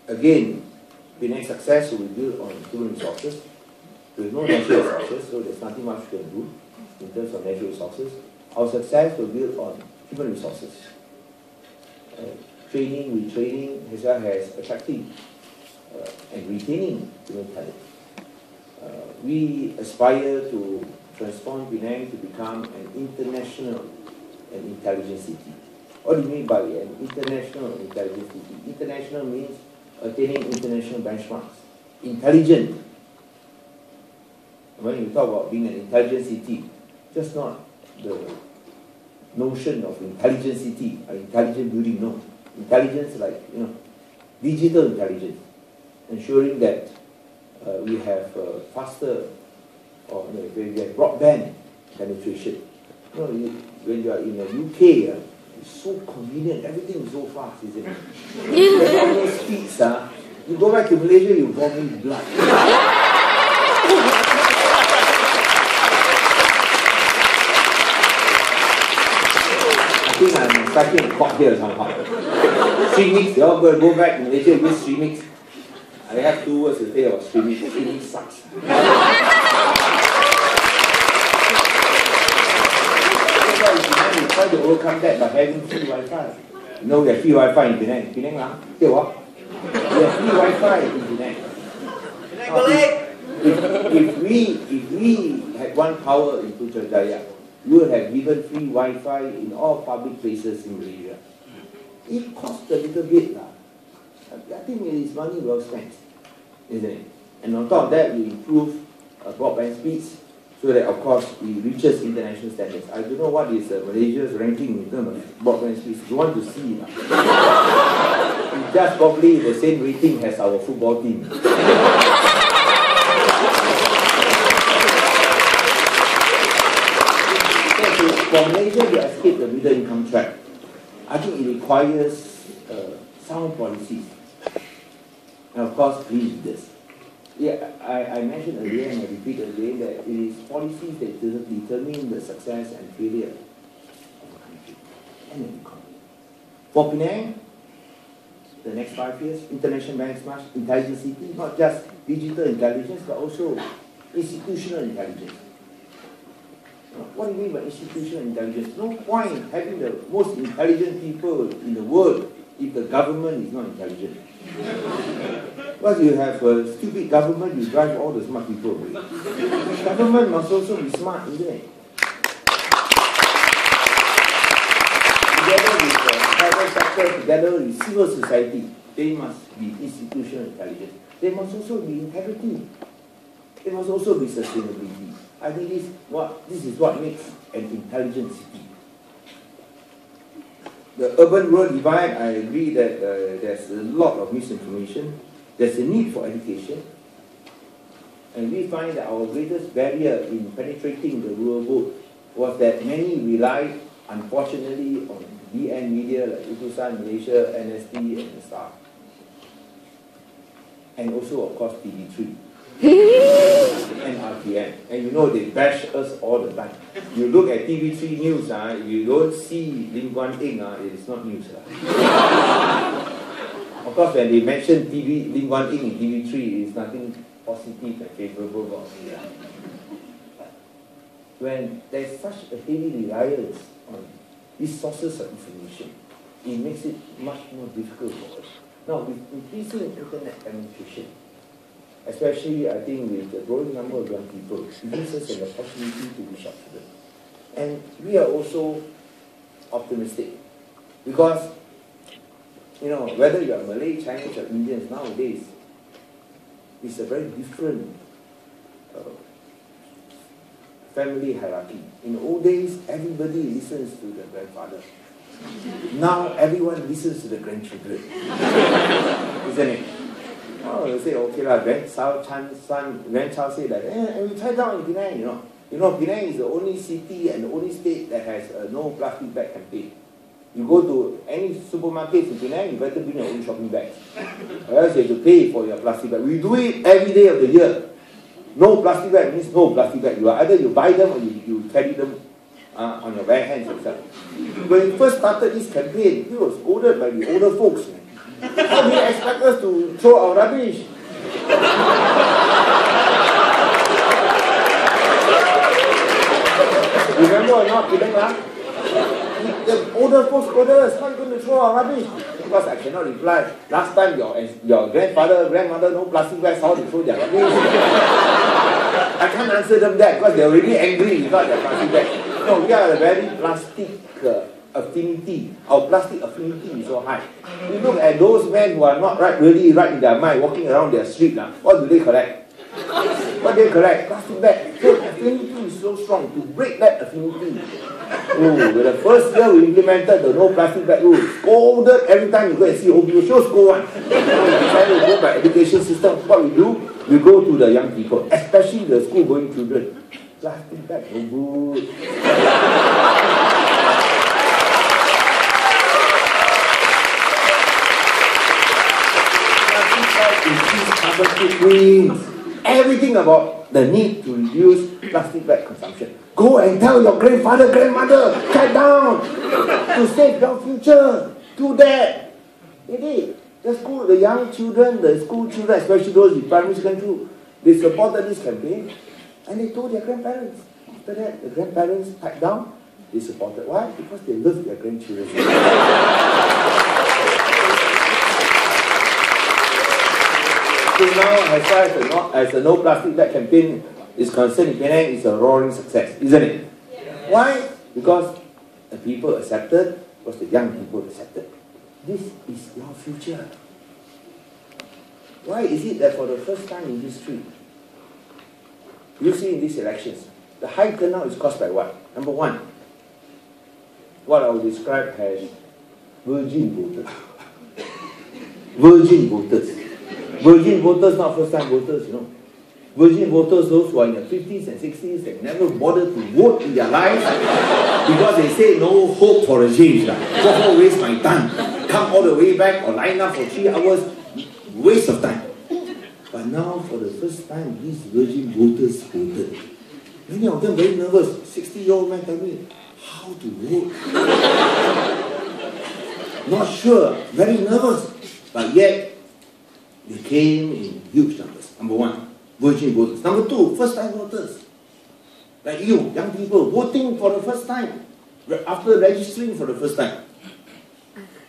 again, Penang's success will be built on human resources. There is no natural resources, so there's nothing much we can do in terms of natural resources. Our success will be built on human resources. Training, retraining, as well as attracting and retaining human talent. We aspire to transform Penang to become an international and intelligent city. What do you mean by an international and intelligent city? International means attaining international benchmarks. Intelligent. When you talk about being an intelligent city, just not the notion of intelligent city, an intelligent building, no. Intelligence like, digital intelligence, ensuring that we have faster or we have broadband penetration. When you are in the UK, it's so convenient, everything is so fast, isn't it? With all those speeds, you go back to Malaysia, you vomit blood. I think I'm striking a clock here somehow. Streaming, you all go back to Malaysia, use streaming. I have 2 words to say about streaming. Streaming sucks. We try to overcome that by having free Wi-Fi. You know, we have free Wi-Fi in Penang. Penang lah, we have free Wi-Fi in Penang. If we had one power in Putrajaya, we would have given free Wi-Fi in all public places in Malaysia. It costs a little bit lah. I think it is money well spent, isn't it? And on top of that, we improve broadband speeds so that, of course, it reaches international standards. I don't know what is Malaysia's ranking in terms of broadband speeds. You want to see it? It's just probably the same rating as our football team. For Malaysia to escape the middle income trap, I think it requires sound policies. And of course, clean leaders. Yeah, I mentioned earlier and I repeat again that it is policies that determine the success and failure of a country and an economy. For Penang, the next 5 years, international benchmark, intelligent city, not just digital intelligence, but also institutional intelligence. What do you mean by institutional intelligence? No point having the most intelligent people in the world if the government is not intelligent. Once you have a stupid government, you drive all the smart people away. Government must also be smart, isn't it? Together with the private sector, together with civil society, they must be institutional intelligence. They must also be integrity. They must also be sustainability. I think this is what makes an intelligent city. The urban-rural divide, I agree that there's a lot of misinformation. There's a need for education. And we find that our greatest barrier in penetrating the rural vote was that many relied, unfortunately, on DN media like Utusan, Malaysia, NST, and the Star. And also, of course, TV3. And RTM. And you know they bash us all the time. You look at TV3 news, if you don't see Lim Guan Eng, it is not news. Of course, when they mention Lim Guan Eng in TV3, it is nothing positive and favorable about it. When there is such a heavy reliance on these sources of information, it makes it much more difficult for us. Now, with increasing internet penetration, especially, I think, with the growing number of young people, it gives us an opportunity to reach out to them. And we are also optimistic because, whether you are Malay, Chinese, or Indians nowadays, it's a very different family hierarchy. In the old days, everybody listens to the grandfather. Now, everyone listens to the grandchildren. Isn't it? Oh, they say, okay lah, grandchild say that, and we try down in Penang, Penang is the only city and the only state that has no plastic bag campaign. You go to any supermarket in Penang, you better bring your own shopping bags. Or else you have to pay for your plastic bag. We do it every day of the year. No plastic bag means no plastic bag. Either you buy them or you carry them on your bare hands yourself. When we first started this campaign, we were scolded by the older folks. How do you expect us to throw our rubbish? Remember or not, the older folks scolded us, how are you going to throw our rubbish? Because I cannot reply. Last time your grandfather, grandmother, no plastic bags, how to throw their rubbish? I can't answer them that because they're already angry without their plastic bags. No, we are a very plastic affinity. Our plastic affinity is so high. You look at those men who are not really right in their mind, walking around their street, what do they collect? What they collect? Plastic bag. So affinity is so strong. To break that affinity. The first year we implemented the no plastic bag rule. Scolded every time you go and see OBO, sure scold one. So we decided to go by education system. What we do, we go to the young people, especially the school-going children. Plastic bag, no good. Plastic bag is carbon footprint. Everything about the need to reduce plastic bag consumption. Go and tell your grandfather, grandmother, cut down to save your future. Do that. They did. The young children, the school children, especially those in primary school, they supported this campaign and they told their grandparents. After that, the grandparents cut down. They supported. Why? Because they love their grandchildren. So now, as far as the no plastic bag campaign is concerned in Penang, it's a roaring success, isn't it? Yeah. Why? Because the people accepted, because the young people accepted. This is your future. Why is it that for the first time in history, you see in these elections, the high turnout is caused by what? Number one, what I would describe as virgin voters. Virgin voters. Virgin voters, not first-time voters, Virgin voters, those who are in their 50s and 60s, they never bothered to vote in their lives because they say no hope for a change. Don't waste my time. Come all the way back or line up for 3 hours, waste of time. But now, for the first time, these virgin voters voted. Many of them very nervous. 60-year-old man tell me, how to vote? Not sure, very nervous. But yet, they came in huge numbers. Number one, virgin voters. Number two, first-time voters. Like you, young people, voting for the first time. After registering for the first time.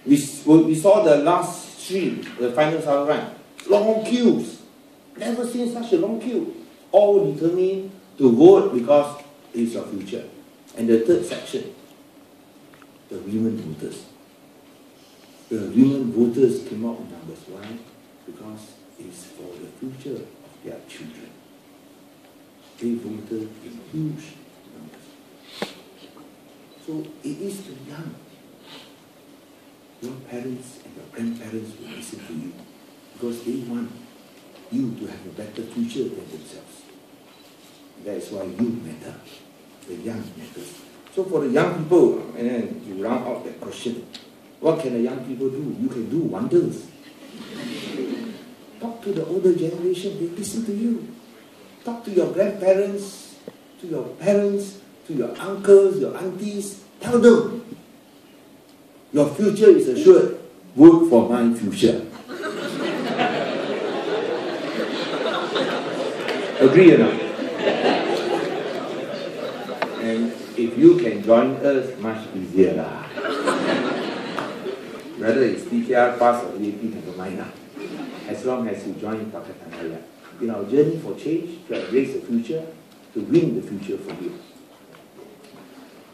We saw the last stream, the final Southern Run. Long queues. Never seen such a long queue. All determined to vote because it's your future. And the third section, the women voters. The women voters came out in numbers. Why? Because it's for the future of their children. They voted in huge numbers. So it is the young. Your parents and your grandparents will listen to you because they want you to have a better future than themselves. That is why you matter. The young matters. So for the young people, and then you round out that question, what can the young people do? You can do wonders. Talk to the older generation, they listen to you. Talk to your grandparents, to your parents, to your uncles, your aunties. Tell them, your future is assured. Vote for my future. Agree or not? And if you can join us, much easier lah. Whether it's TTR, pass or VAT, never mind lah. As long as you join Pakatan Rakyat. In our journey for change, to embrace the future, to win the future for you.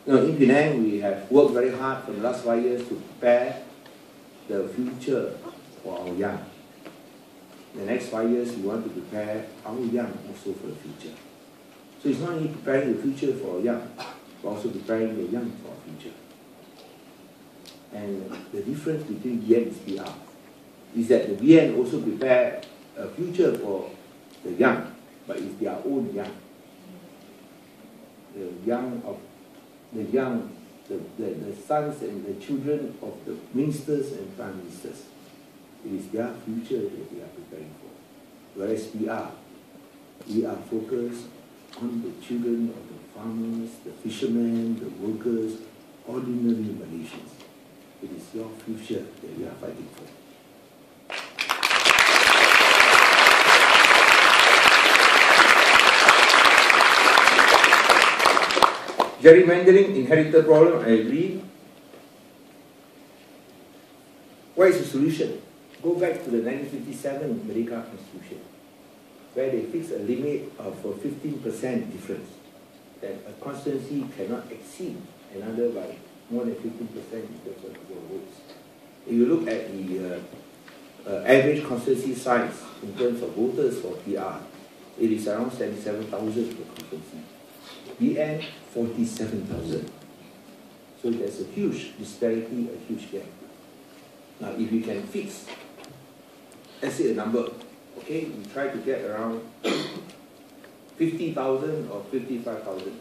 In Penang, we have worked very hard for the last 5 years to prepare the future for our young. The next 5 years, we want to prepare our young also for the future. So it's not only preparing the future for our young, but also preparing the young for our future. And the difference between BN and SPR is that the BN also prepare a future for the young, but it's their own young. The young the sons and the children of the ministers and prime ministers. It is their future that we are preparing for. Whereas we are focused on the children of the farmers, the fishermen, the workers, ordinary Malaysians. It is your future that we are fighting for. Gerrymandering, inherited problem, I agree. What is the solution? Go back to the 1957 Merdeka Constitution, where they fixed a limit of 15% difference, that a constituency cannot exceed another by more than 15% in terms of your votes. If you look at the average constituency size in terms of voters for PR, it is around 77,000 per constituency. BN, 47,000. So there's a huge disparity, a huge gap. Now, if you can fix, let's say a number, okay, we try to get around 50,000 or 55,000.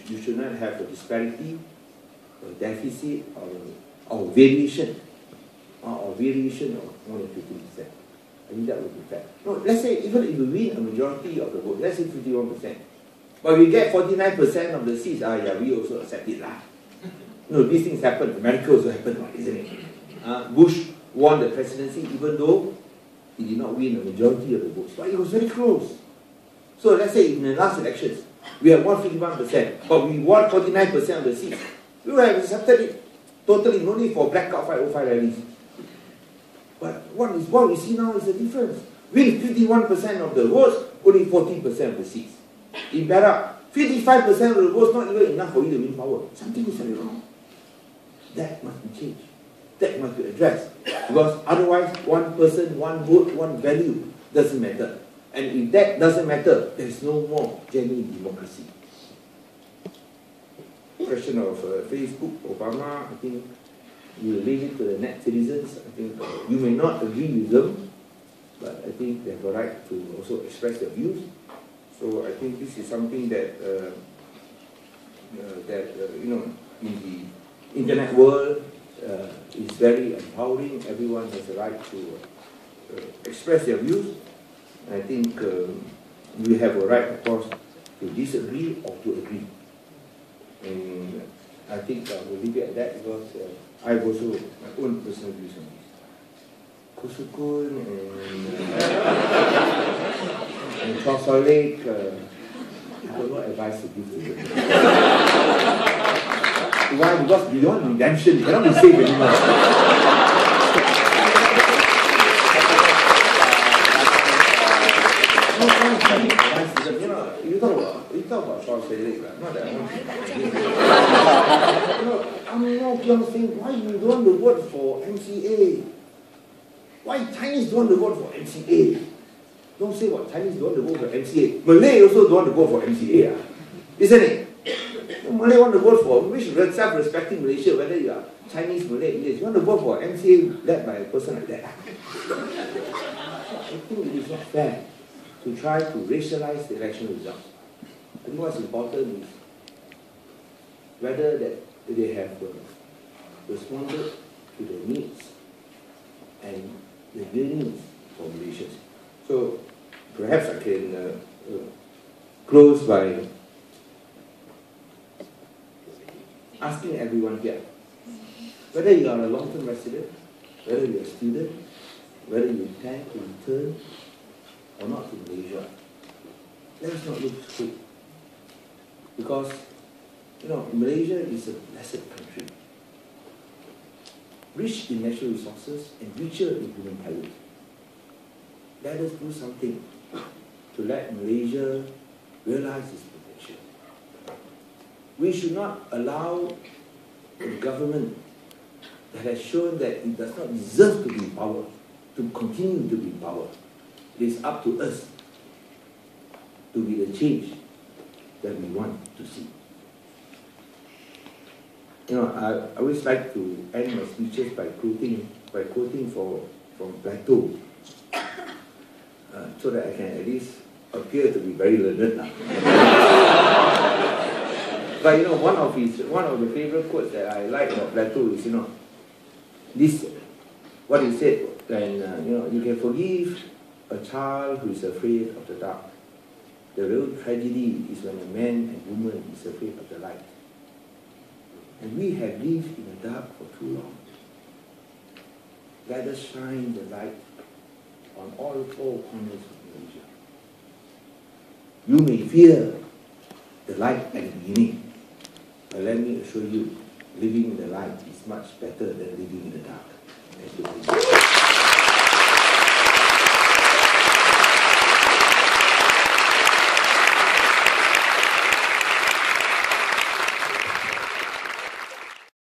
You should not have a disparity, a deficit, or variation, of more than 15%. I think that would be fair. No, let's say even if we win a majority of the vote, let's say 51%, but we get 49% of the seats, yeah, we also accept it lah. No, these things happen. America also happened, isn't it? Bush won the presidency even though he did not win a majority of the votes, but it was very close. So let's say in the last elections, we have won 51%, but we won 49% of the seats. We would have accepted it totally, no need for blackout 505 rallies. But what we see now is a difference. Win 51% of the votes, only 14% of the seats. In Perak, 55% of the votes not even enough for you to win power. Something is very wrong. That must be changed. That must be addressed. Because otherwise, one person, one vote, one value doesn't matter. And if that doesn't matter, there's no more genuine democracy. Question of Facebook, Obama, I think you leave it to the net citizens. I think you may not agree with them, but I think they have a right to also express their views. So I think this is something that you know, in the internet world is very empowering. Everyone has a right to express their views. I think we have a right, of course, to disagree or to agree. And I think I will leave it at that because I have also my own personal views on this. Kusukun and Chor Lake, I have no advice to give to you. Why? Because beyond redemption, you cannot be saved anymore. You talk about Chor Lake, not that I want to. I'm not saying why you don't want to vote for MCA. Why Chinese don't want to vote for MCA? Don't say what Chinese don't want to vote for MCA. Malay also don't want to vote for MCA. Isn't it? Malay want to vote for, which self-respecting Malaysia, whether you are Chinese, Malay, English, you want to vote for MCA led by a person like that. I think it is not fair to try to racialize the election results. I think what's important is whether that they have responded to the needs and the yearnings for Malaysians. So perhaps I can close by asking everyone here, whether you are a long-term resident, whether you are a student, whether you intend to return or not to Malaysia, let us not look straight. Because, you know, Malaysia is a blessed country, rich in natural resources and richer in human talent. Let us do something to let Malaysia realize its potential. We should not allow the government that has shown that it does not deserve to be in power to continue to be in power. It is up to us to be the change that we want to see. You know, I always like to end my speeches by quoting from Plato, so that I can at least appear to be very learned now. But you know, one of the favorite quotes that I like about Plato is, you know, this, what he said, when you know, you can forgive a child who is afraid of the dark. The real tragedy is when a man and woman is afraid of the light. And we have lived in the dark for too long. Let us shine the light on all four corners of Malaysia. You may fear the light at the beginning, but let me assure you, living in the light is much better than living in the dark. Thank you.